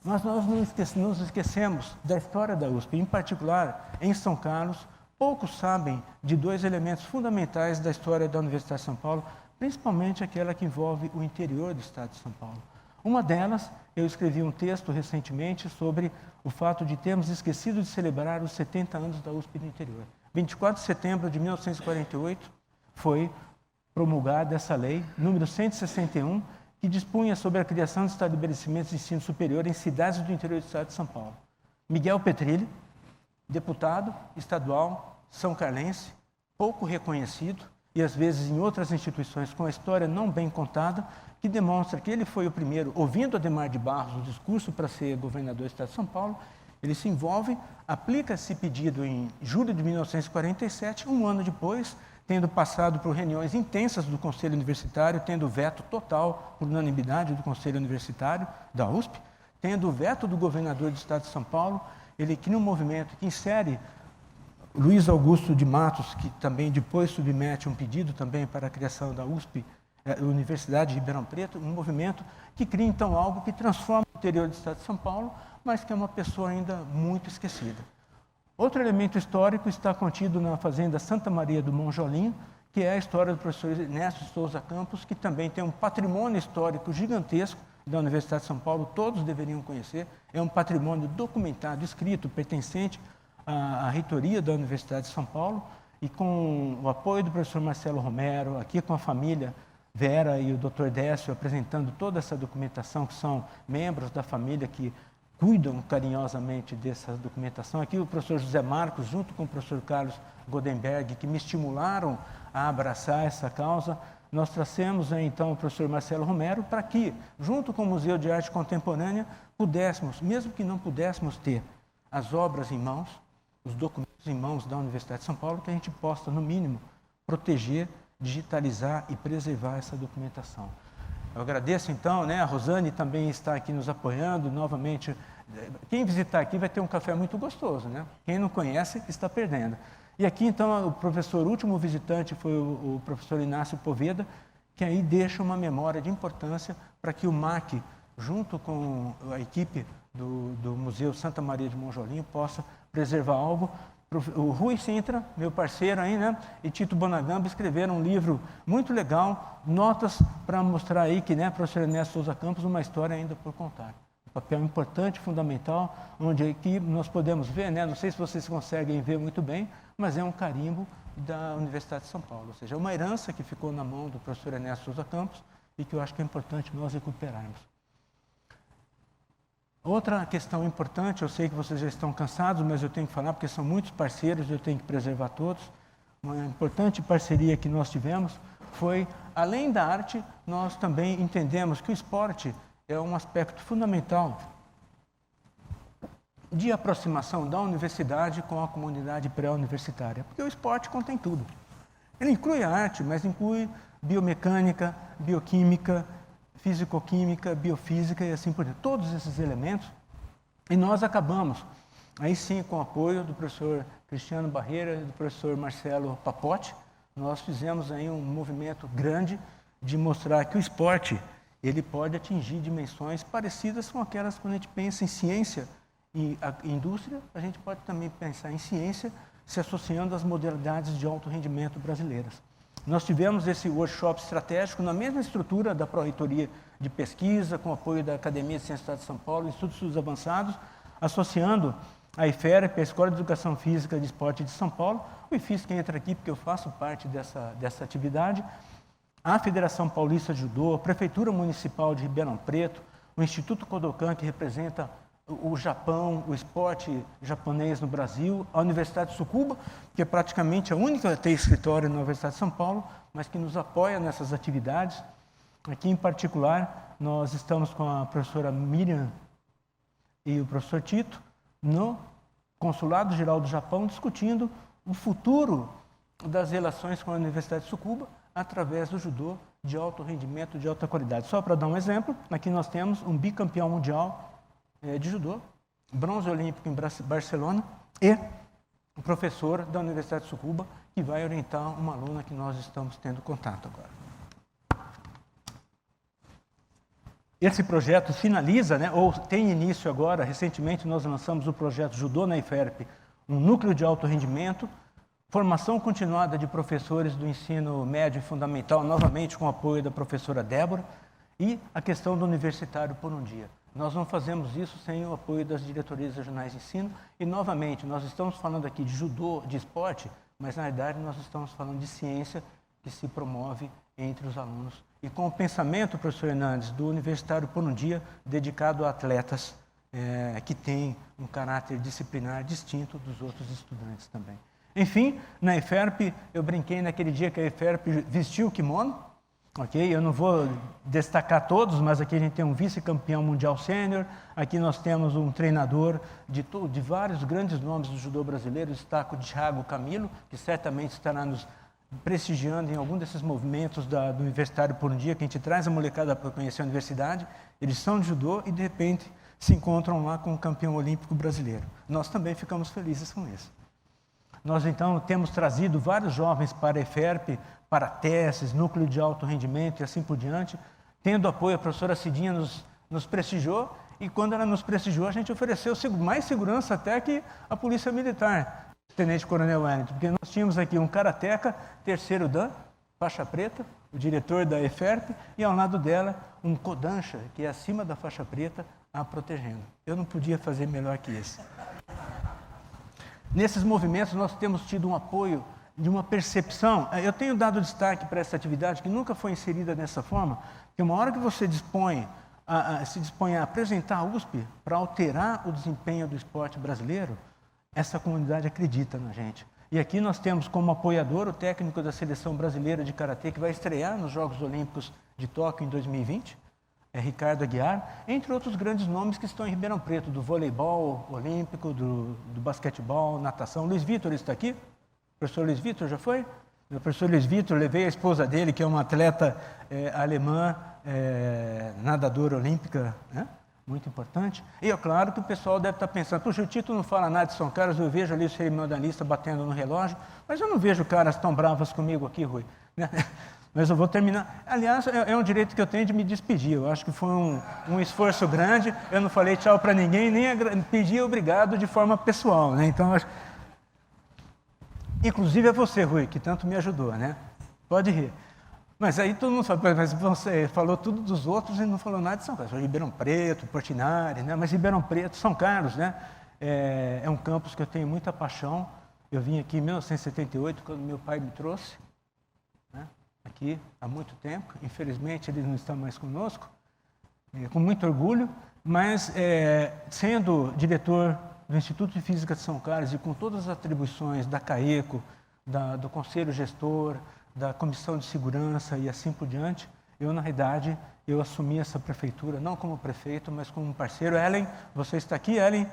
B: Mas nós não nos esquecemos da história da USP, em particular, em São Carlos, poucos sabem de dois elementos fundamentais da história da Universidade de São Paulo, principalmente aquela que envolve o interior do estado de São Paulo. Uma delas, eu escrevi um texto recentemente sobre o fato de termos esquecido de celebrar os 70 anos da USP do interior. 24 de setembro de 1948 foi promulgada essa lei, número 161, que dispunha sobre a criação de estabelecimentos de ensino superior em cidades do interior do estado de São Paulo. Miguel Petrilli, deputado estadual são carlense, pouco reconhecido, e às vezes em outras instituições com a história não bem contada, que demonstra que ele foi o primeiro, ouvindo Adhemar de Barros, o discurso para ser governador do estado de São Paulo, ele se envolve, aplica esse pedido em julho de 1947, um ano depois, tendo passado por reuniões intensas do Conselho Universitário, tendo veto total, por unanimidade, do Conselho Universitário da USP, tendo o veto do governador do estado de São Paulo, ele cria um movimento que insere Luiz Augusto de Matos, que também depois submete um pedido também para a criação da USP, Universidade de Ribeirão Preto, um movimento que cria então algo que transforma o interior do estado de São Paulo, mas que é uma pessoa ainda muito esquecida. Outro elemento histórico está contido na Fazenda Santa Maria do Monjolinho, que é a história do professor Ernesto Souza Campos, que também tem um patrimônio histórico gigantesco da Universidade de São Paulo, todos deveriam conhecer, é um patrimônio documentado, escrito, pertencente à reitoria da Universidade de São Paulo, e com o apoio do professor Marcelo Romero, aqui com a família Vera e o Dr. Décio apresentando toda essa documentação, que são membros da família que cuidam carinhosamente dessa documentação. Aqui o professor José Marcos, junto com o professor Carlos Godenberg, que me estimularam a abraçar essa causa. Nós trouxemos então o professor Marcelo Romero para que, junto com o Museu de Arte Contemporânea, pudéssemos, mesmo que não pudéssemos ter as obras em mãos, os documentos em mãos da Universidade de São Paulo, que a gente possa, no mínimo, proteger, digitalizar e preservar essa documentação. Eu agradeço então, a Rosane também está aqui nos apoiando, novamente Quem visitar aqui vai ter um café muito gostoso, né? Quem não conhece está perdendo. E aqui, então, o último visitante foi o professor Inácio Poveda, que aí deixa uma memória de importância para que o MAC, junto com a equipe do Museu Santa Maria de Monjolinho, possa preservar algo. O Rui Sintra, meu parceiro aí, né, e Tito Bonagamba escreveram um livro muito legal, notas para mostrar aí que, né, professor Ernesto Souza Campos, uma história ainda por contar. Um papel importante, fundamental, onde aqui nós podemos ver, né, não sei se vocês conseguem ver muito bem, mas é um carimbo da Universidade de São Paulo, ou seja, é uma herança que ficou na mão do professor Ernesto Souza Campos e que eu acho que é importante nós recuperarmos. Outra questão importante, eu sei que vocês já estão cansados, mas eu tenho que falar porque são muitos parceiros, eu tenho que preservar todos. Uma importante parceria que nós tivemos foi, além da arte, nós também entendemos que o esporte é um aspecto fundamental de aproximação da universidade com a comunidade pré-universitária, porque o esporte contém tudo. Ele inclui a arte, mas inclui biomecânica, bioquímica, fisicoquímica, biofísica e assim por diante. Todos esses elementos. E nós acabamos, aí sim, com o apoio do professor Cristiano Barreira e do professor Marcelo Papote, nós fizemos aí um movimento grande de mostrar que o esporte ele pode atingir dimensões parecidas com aquelas quando a gente pensa em ciência e indústria, a gente pode também pensar em ciência se associando às modalidades de alto rendimento brasileiras. Nós tivemos esse workshop estratégico na mesma estrutura da Pró-Reitoria de Pesquisa, com apoio da Academia de Ciências do Estado de São Paulo, Instituto de Estudos Avançados, associando a IFERP, a Escola de Educação Física e de Esporte de São Paulo, o IFIS que entra aqui porque eu faço parte dessa atividade, a Federação Paulista de Judô, a Prefeitura Municipal de Ribeirão Preto, o Instituto Kodokan, que representa o Japão, o esporte japonês no Brasil, a Universidade de Tsukuba, que é praticamente a única a ter escritório na Universidade de São Paulo, mas que nos apoia nessas atividades. Aqui, em particular, nós estamos com a professora Miriam e o professor Tito no Consulado Geral do Japão, discutindo o futuro das relações com a Universidade de Tsukuba através do judô de alto rendimento, de alta qualidade. Só para dar um exemplo, aqui nós temos um bicampeão mundial de judô, bronze olímpico em Barcelona, e o professor da Universidade de Tsukuba, que vai orientar uma aluna que nós estamos tendo contato agora. Esse projeto finaliza, né, ou tem início agora, recentemente nós lançamos o projeto Judô na IFERP, um núcleo de alto rendimento, formação continuada de professores do ensino médio e fundamental, novamente com o apoio da professora Débora, e a questão do universitário por um dia. Nós não fazemos isso sem o apoio das diretorias regionais de ensino e, novamente, nós estamos falando aqui de judô, de esporte, mas, na verdade, nós estamos falando de ciência que se promove entre os alunos. E com o pensamento, professor Hernandes, do Universitário por um Dia, dedicado a atletas que têm um caráter disciplinar distinto dos outros estudantes também. Enfim, na IFERP, eu brinquei naquele dia que a IFERP vestiu o kimono. Ok, eu não vou destacar todos, mas aqui a gente tem um vice-campeão mundial sênior, aqui nós temos um treinador de vários grandes nomes do judô brasileiro, destaco o Thiago Camilo, que certamente estará nos prestigiando em algum desses movimentos do Universitário por um Dia, que a gente traz a molecada para conhecer a universidade, eles são de judô e de repente se encontram lá com o campeão olímpico brasileiro. Nós também ficamos felizes com isso. Nós então temos trazido vários jovens para a EFERP, para teses, núcleo de alto rendimento e assim por diante. Tendo apoio, a professora Cidinha nos prestigiou e quando ela nos prestigiou, a gente ofereceu mais segurança até que a Polícia Militar, Tenente Coronel Wellington, porque nós tínhamos aqui um karateca, terceiro dan, faixa preta, o diretor da EFERP, e ao lado dela um kodansha, que é acima da faixa preta, a protegendo. Eu não podia fazer melhor que esse. Nesses movimentos nós temos tido um apoio de uma percepção. Eu tenho dado destaque para essa atividade que nunca foi inserida dessa forma, que uma hora que você se dispõe a apresentar a USP para alterar o desempenho do esporte brasileiro, essa comunidade acredita na gente. E aqui nós temos como apoiador o técnico da Seleção Brasileira de Karatê, que vai estrear nos Jogos Olímpicos de Tóquio em 2020, é Ricardo Aguiar, entre outros grandes nomes que estão em Ribeirão Preto, do voleibol olímpico, do basquetebol, natação. Luiz Vitor está aqui? O professor Luiz Vitor já foi? O professor Luiz Vitor, levei a esposa dele, que é uma atleta alemã, nadadora olímpica, né? muito importante. E é claro que o pessoal deve estar pensando, puxa, o Tito não fala nada de São Carlos, eu vejo ali o cerimonialista batendo no relógio, mas eu não vejo caras tão bravas comigo aqui, Rui. Né? Mas eu vou terminar. Aliás, é um direito que eu tenho de me despedir. Eu acho que foi um esforço grande. Eu não falei tchau para ninguém, nem pedi obrigado de forma pessoal. Né? Então, inclusive é você, Rui, que tanto me ajudou. Né? Pode rir. Mas aí todo mundo fala, mas você falou tudo dos outros e não falou nada de São Carlos. Ribeirão Preto, Portinari, né? Mas Ribeirão Preto, São Carlos, né? É um campus que eu tenho muita paixão. Eu vim aqui em 1978, quando meu pai me trouxe, né? Aqui há muito tempo. Infelizmente, ele não está mais conosco, com muito orgulho. Mas, sendo diretor do Instituto de Física de São Carlos e com todas as atribuições da CAECO, do Conselho Gestor, da Comissão de Segurança e assim por diante, eu, na realidade, eu assumi essa prefeitura, não como prefeito, mas como parceiro. Ellen, você está aqui, Ellen?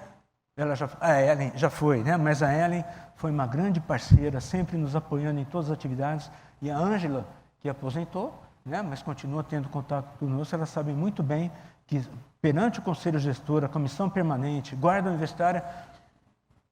B: Ellen já foi, né? Mas a Ellen foi uma grande parceira, sempre nos apoiando em todas as atividades. E a Ângela, que aposentou, né? Mas continua tendo contato conosco, ela sabe muito bem que, perante o Conselho Gestor, a Comissão Permanente, Guarda Universitária,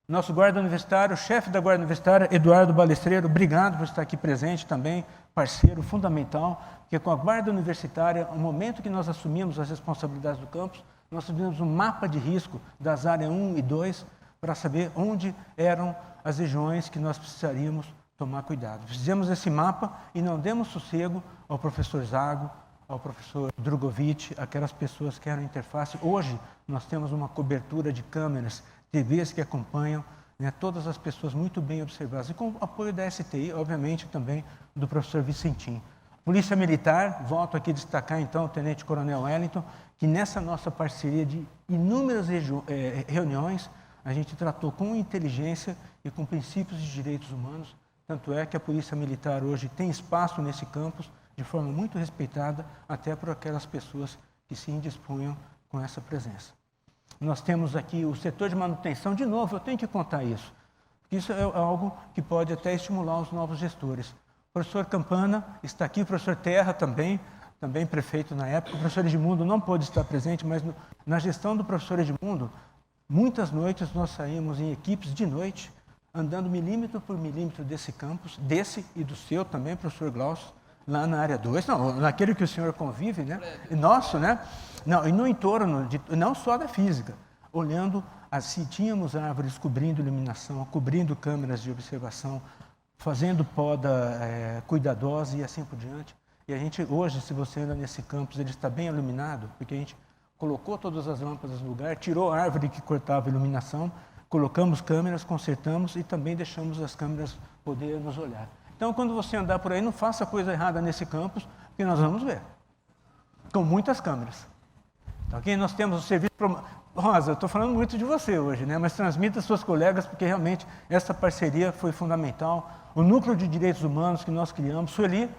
B: nosso guarda universitário, o chefe da guarda universitária, Eduardo Balestreiro, obrigado por estar aqui presente também, parceiro fundamental, porque com a guarda universitária, no momento que nós assumimos as responsabilidades do campus, nós fizemos um mapa de risco das áreas 1 e 2 para saber onde eram as regiões que nós precisaríamos tomar cuidado. Fizemos esse mapa e não demos sossego ao professor Zago, ao professor Drogovic, aquelas pessoas que eram interface. Hoje, nós temos uma cobertura de câmeras, TVs que acompanham, né, todas as pessoas muito bem observadas, e com o apoio da STI, obviamente, também do professor Vicentim. Polícia Militar, volto aqui a destacar, então, o Tenente Coronel Wellington, que nessa nossa parceria de inúmeras reuniões, a gente tratou com inteligência e com princípios de direitos humanos, tanto é que a Polícia Militar hoje tem espaço nesse campus, de forma muito respeitada, até por aquelas pessoas que se indispunham com essa presença. Nós temos aqui o setor de manutenção, de novo, eu tenho que contar isso, porque isso é algo que pode até estimular os novos gestores. O professor Campana está aqui, o professor Terra também prefeito na época, o professor Edmundo não pôde estar presente, mas na gestão do professor Edmundo, muitas noites nós saímos em equipes de noite, andando milímetro por milímetro desse campus, desse e do seu também, professor Glaucio, lá na área 2, não, naquele que o senhor convive, né? Nosso, né? Não, e no entorno, não só da física, olhando se tínhamos árvores cobrindo iluminação, cobrindo câmeras de observação, fazendo poda cuidadosa e assim por diante. E a gente, hoje, se você anda nesse campus, ele está bem iluminado, porque a gente colocou todas as lâmpadas no lugar, tirou a árvore que cortava a iluminação, colocamos câmeras, consertamos e também deixamos as câmeras poder nos olhar. Então, quando você andar por aí, não faça coisa errada nesse campus, porque nós vamos ver. Com muitas câmeras. Então, aqui nós temos o serviço... Rosa, eu estou falando muito de você hoje, né? Mas transmita aos seus colegas, porque realmente essa parceria foi fundamental. O Núcleo de Direitos Humanos que nós criamos, Sueli,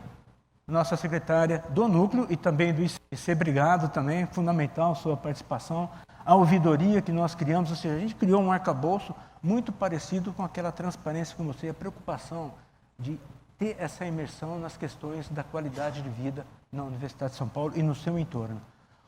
B: nossa secretária do Núcleo e também do ICC, obrigado também, fundamental a sua participação. A ouvidoria que nós criamos, ou seja, a gente criou um arcabouço muito parecido com aquela transparência que eu mostrei, a preocupação de ter essa imersão nas questões da qualidade de vida na Universidade de São Paulo e no seu entorno.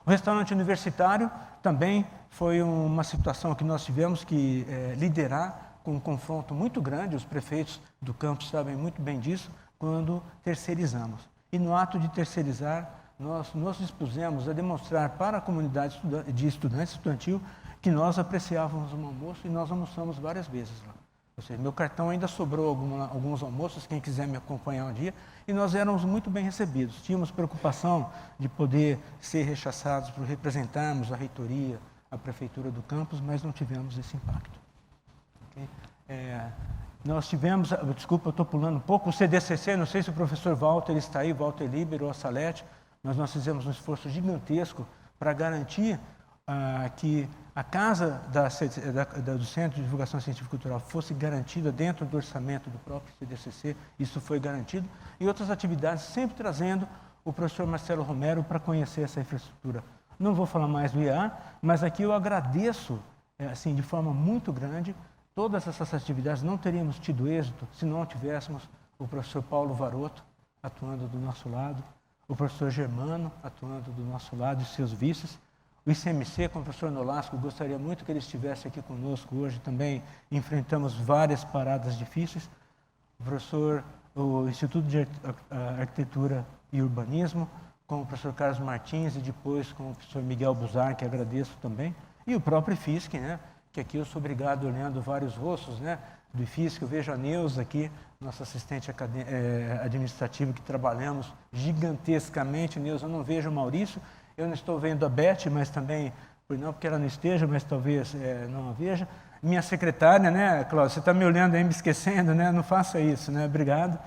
B: O restaurante universitário também foi uma situação que nós tivemos que liderar com um confronto muito grande, os prefeitos do campus sabem muito bem disso, quando terceirizamos. E no ato de terceirizar, nós nos dispusemos a demonstrar para a comunidade de estudantes estudantil que nós apreciávamos um almoço e nós almoçamos várias vezes lá. Ou seja, meu cartão ainda sobrou alguns almoços, quem quiser me acompanhar um dia, e nós éramos muito bem recebidos. Tínhamos preocupação de poder ser rechaçados por representarmos a reitoria, a prefeitura do campus, mas não tivemos esse impacto. Okay? Nós tivemos, desculpa, eu estou pulando um pouco, o CDCC, não sei se o professor Walter está aí, Walter Liber ou a Salete, mas nós fizemos um esforço gigantesco para garantir que a casa do Centro de Divulgação Científica e Cultural fosse garantida dentro do orçamento do próprio CDCC, isso foi garantido, e outras atividades, sempre trazendo o professor Marcelo Romero para conhecer essa infraestrutura. Não vou falar mais do IA, mas aqui eu agradeço, assim, de forma muito grande, todas essas atividades. Não teríamos tido êxito se não tivéssemos o professor Paulo Varoto atuando do nosso lado, o professor Germano atuando do nosso lado e seus vices, O ICMC, com o professor Nolasco, gostaria muito que ele estivesse aqui conosco hoje também. Enfrentamos várias paradas difíceis. O Instituto de Arquitetura e Urbanismo, com o professor Carlos Martins e depois com o professor Miguel Buzar, que agradeço também. E o próprio IFISC, né? Que aqui eu sou obrigado olhando vários rostos, né? Do IFISC, eu vejo a Neuza aqui, nossa assistente administrativa, que trabalhamos gigantescamente. Neuza, eu não vejo o Maurício, eu não estou vendo a Beth, mas também, não porque ela não esteja, mas talvez não a veja. Minha secretária, né, Cláudia, você está me olhando aí, me esquecendo, né? Não faça isso, né? Obrigado.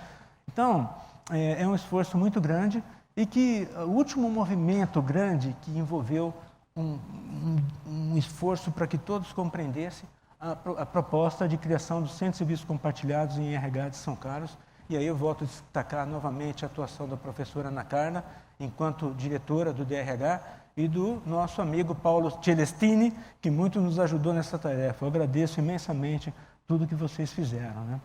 B: Então, é um esforço muito grande e que o último movimento grande que envolveu um esforço para que todos compreendessem a proposta de criação dos Centros de Serviços Compartilhados em RH de São Carlos. E aí eu volto a destacar novamente a atuação da professora Ana Carla, enquanto diretora do DRH, e do nosso amigo Paulo Celestini, que muito nos ajudou nessa tarefa. Eu agradeço imensamente tudo que vocês fizeram, né?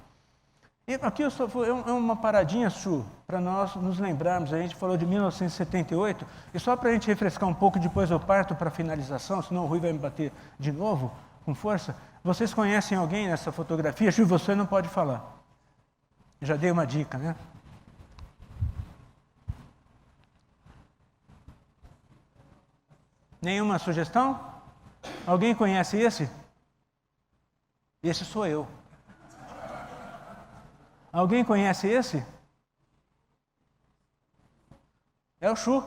B: E aqui é uma paradinha, Chu, para nós nos lembrarmos. A gente falou de 1978, e só para a gente refrescar um pouco, depois eu parto para a finalização, senão o Rui vai me bater de novo, com força. Vocês conhecem alguém nessa fotografia? Chu, você não pode falar. Já dei uma dica, né? Nenhuma sugestão? Alguém conhece esse? Esse sou eu. Alguém conhece esse? É o Chu,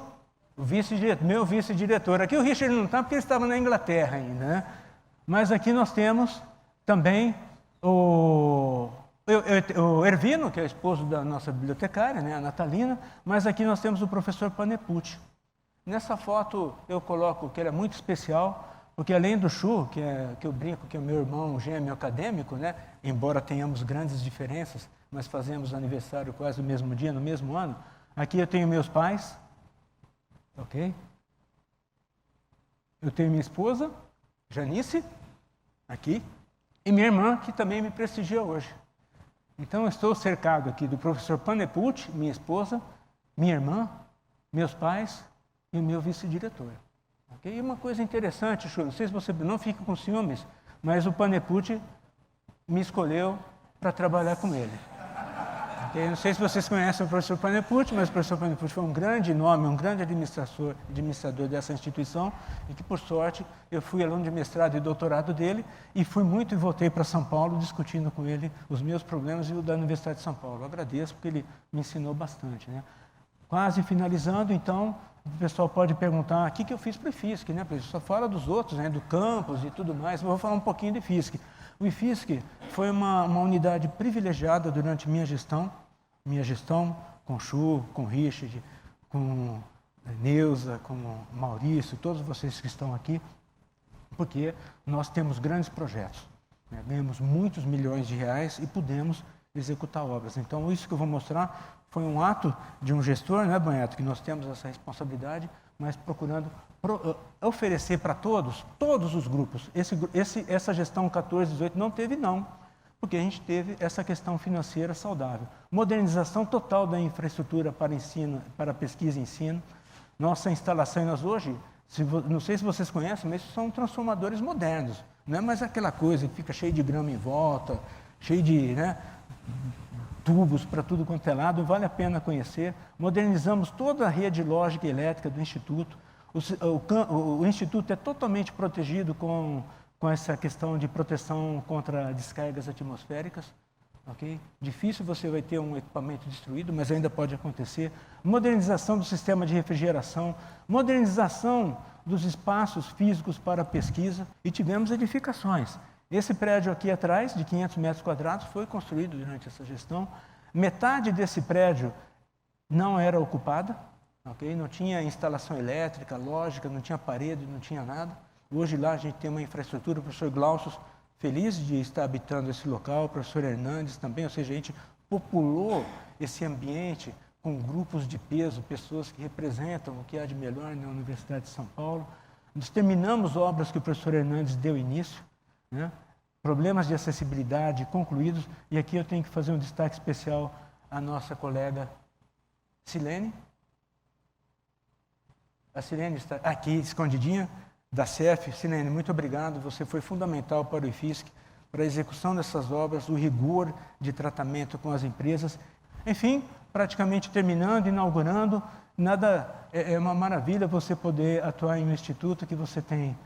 B: meu vice-diretor. Aqui o Richard não está porque ele estava na Inglaterra ainda, né? Mas aqui nós temos também o Ervino, que é o esposo da nossa bibliotecária, né, a Natalina, mas aqui nós temos o professor Panepucci. Nessa foto eu coloco que ele é muito especial, porque além do Chu, que eu brinco que é o meu irmão gêmeo acadêmico, né, embora tenhamos grandes diferenças, mas fazemos aniversário quase no mesmo dia, no mesmo ano, aqui eu tenho meus pais, ok? Eu tenho minha esposa, Janice, aqui, e minha irmã, que também me prestigia hoje. Então, eu estou cercado aqui do professor Panepucci, minha esposa, minha irmã, meus pais e o meu vice-diretor. Okay? E uma coisa interessante, Chu, não sei se você não fica com ciúmes, mas o Panepucci me escolheu para trabalhar com ele. Okay? Não sei se vocês conhecem o professor Panepucci, mas o professor Panepucci foi um grande nome, um grande administrador dessa instituição, e que, por sorte, eu fui aluno de mestrado e doutorado dele, e fui muito e voltei para São Paulo discutindo com ele os meus problemas e o da Universidade de São Paulo. Eu agradeço, porque ele me ensinou bastante, né? Quase finalizando, então, o pessoal pode perguntar, o que eu fiz para o IFISC, né? Porque só fala dos outros, né? Do campus e tudo mais, mas eu vou falar um pouquinho do IFISC. O IFISC foi uma unidade privilegiada durante minha gestão com o Chu, com o Richard, com a Neuza, com o Maurício, todos vocês que estão aqui, porque nós temos grandes projetos, né? Ganhamos muitos milhões de reais e pudemos executar obras. Então, isso que eu vou mostrar foi um ato de um gestor, né, Banhato, que nós temos essa responsabilidade, mas procurando oferecer para todos os grupos. Essa gestão 14, 18 não teve não, porque a gente teve essa questão financeira saudável. Modernização total da infraestrutura para ensino, para pesquisa e ensino. Nossa instalação, nós hoje, não sei se vocês conhecem, mas são transformadores modernos. Não é mais aquela coisa que fica cheio de grama em volta, cheio de, né, tubos para tudo quanto é lado, vale a pena conhecer. Modernizamos toda a rede lógica e elétrica do Instituto. O Instituto é totalmente protegido com essa questão de proteção contra descargas atmosféricas. Okay? Difícil você vai ter um equipamento destruído, mas ainda pode acontecer. Modernização do sistema de refrigeração, modernização dos espaços físicos para pesquisa e tivemos edificações. Esse prédio aqui atrás, de 500 metros quadrados, foi construído durante essa gestão. Metade desse prédio não era ocupada, okay? Não tinha instalação elétrica, lógica, não tinha parede, não tinha nada. Hoje lá a gente tem uma infraestrutura, o professor Glaucius, feliz de estar habitando esse local, o professor Hernandes também, ou seja, a gente populou esse ambiente com grupos de peso, pessoas que representam o que há de melhor na Universidade de São Paulo. Nós terminamos obras que o professor Hernandes deu início, né? Problemas de acessibilidade concluídos, e aqui eu tenho que fazer um destaque especial à nossa colega Silene. A Silene está aqui, escondidinha. da CEF. Silene, muito obrigado, você foi fundamental para o IFSC, para a execução dessas obras, o rigor de tratamento com as empresas. Enfim, praticamente terminando, inaugurando, é uma maravilha você poder atuar em um instituto que você tem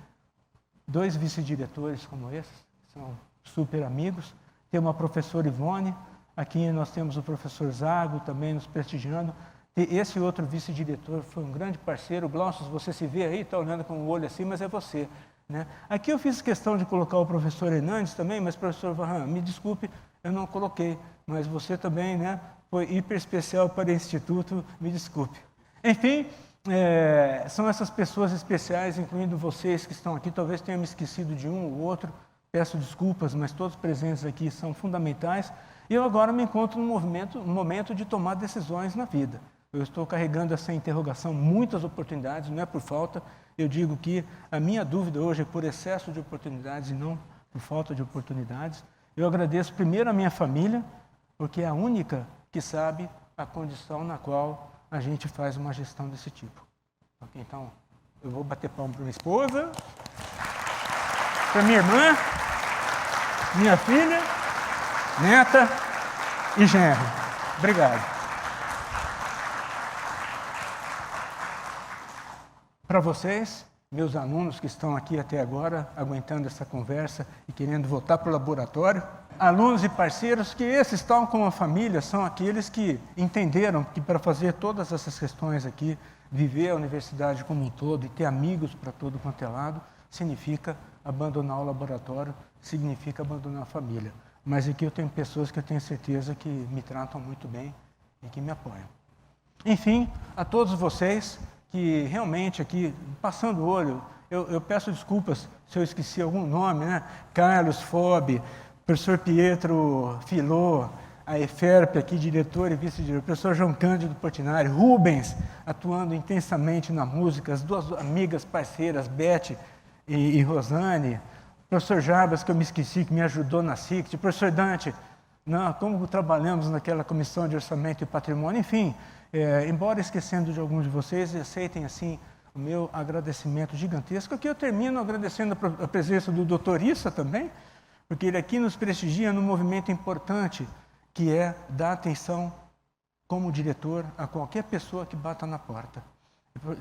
B: 2 vice-diretores como esses, que são super amigos, tem uma professora Ivone, aqui nós temos o professor Zago também nos prestigiando, e esse outro vice-diretor foi um grande parceiro. Glaucio, você se vê aí, está olhando com o olho assim, mas é você. Né? Aqui eu fiz questão de colocar o professor Hernandes também, mas professor Varran, me desculpe, eu não coloquei, mas você também, né, foi hiper especial para o Instituto, me desculpe. Enfim, são essas pessoas especiais, incluindo vocês que estão aqui, talvez tenha me esquecido de um ou outro, peço desculpas, mas todos presentes aqui são fundamentais, e eu agora me encontro no momento de tomar decisões na vida. Eu estou carregando essa interrogação, muitas oportunidades, não é por falta. Eu digo que a minha dúvida hoje é por excesso de oportunidades e não por falta de oportunidades. Eu agradeço primeiro a minha família, porque é a única que sabe a condição na qual a gente faz uma gestão desse tipo. Okay, então, eu vou bater palma para minha esposa, para minha irmã, minha filha, neta e genro. Obrigado. Para vocês, meus alunos que estão aqui até agora, aguentando essa conversa e querendo voltar para o laboratório, alunos e parceiros que esses estão com a família, são aqueles que entenderam que para fazer todas essas questões aqui, viver a universidade como um todo e ter amigos para todo quanto é lado, significa abandonar o laboratório, significa abandonar a família. Mas aqui eu tenho pessoas que eu tenho certeza que me tratam muito bem e que me apoiam. Enfim, a todos vocês que realmente aqui, passando o olho, eu peço desculpas se eu esqueci algum nome, né? Carlos Fobe, professor Pietro Filô, a EFERP aqui, diretor e vice-diretor, professor João Cândido Portinari, Rubens, atuando intensamente na música, as 2 amigas parceiras, Beth e Rosane, professor Jarbas, que eu me esqueci, que me ajudou na CICT, professor Dante, como trabalhamos naquela comissão de orçamento e patrimônio, enfim, embora esquecendo de alguns de vocês, aceitem assim o meu agradecimento gigantesco. Aqui eu termino agradecendo a presença do Dr. Issa também, porque ele aqui nos prestigia num movimento importante, que é dar atenção como diretor a qualquer pessoa que bata na porta.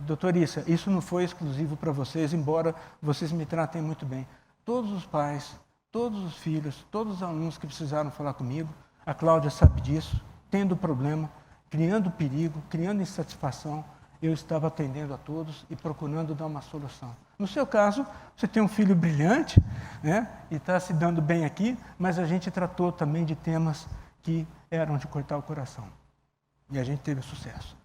B: Doutor Issa, isso não foi exclusivo para vocês, embora vocês me tratem muito bem. Todos os pais, todos os filhos, todos os alunos que precisaram falar comigo, a Cláudia sabe disso, tendo problema, criando perigo, criando insatisfação, eu estava atendendo a todos e procurando dar uma solução. No seu caso, você tem um filho brilhante, né, e está se dando bem aqui, mas a gente tratou também de temas que eram de cortar o coração. E a gente teve sucesso.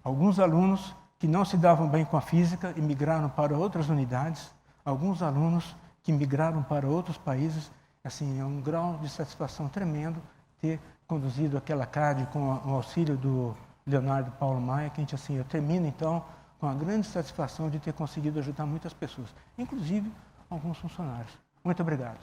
B: Alguns alunos que não se davam bem com a física e migraram para outras unidades, alguns alunos que migraram para outros países, assim, é um grau de satisfação tremendo ter conduzido aquela CAD com o auxílio do Leonardo Paulo Maia, que a gente, assim, eu termino então com a grande satisfação de ter conseguido ajudar muitas pessoas, inclusive alguns funcionários. Muito obrigado.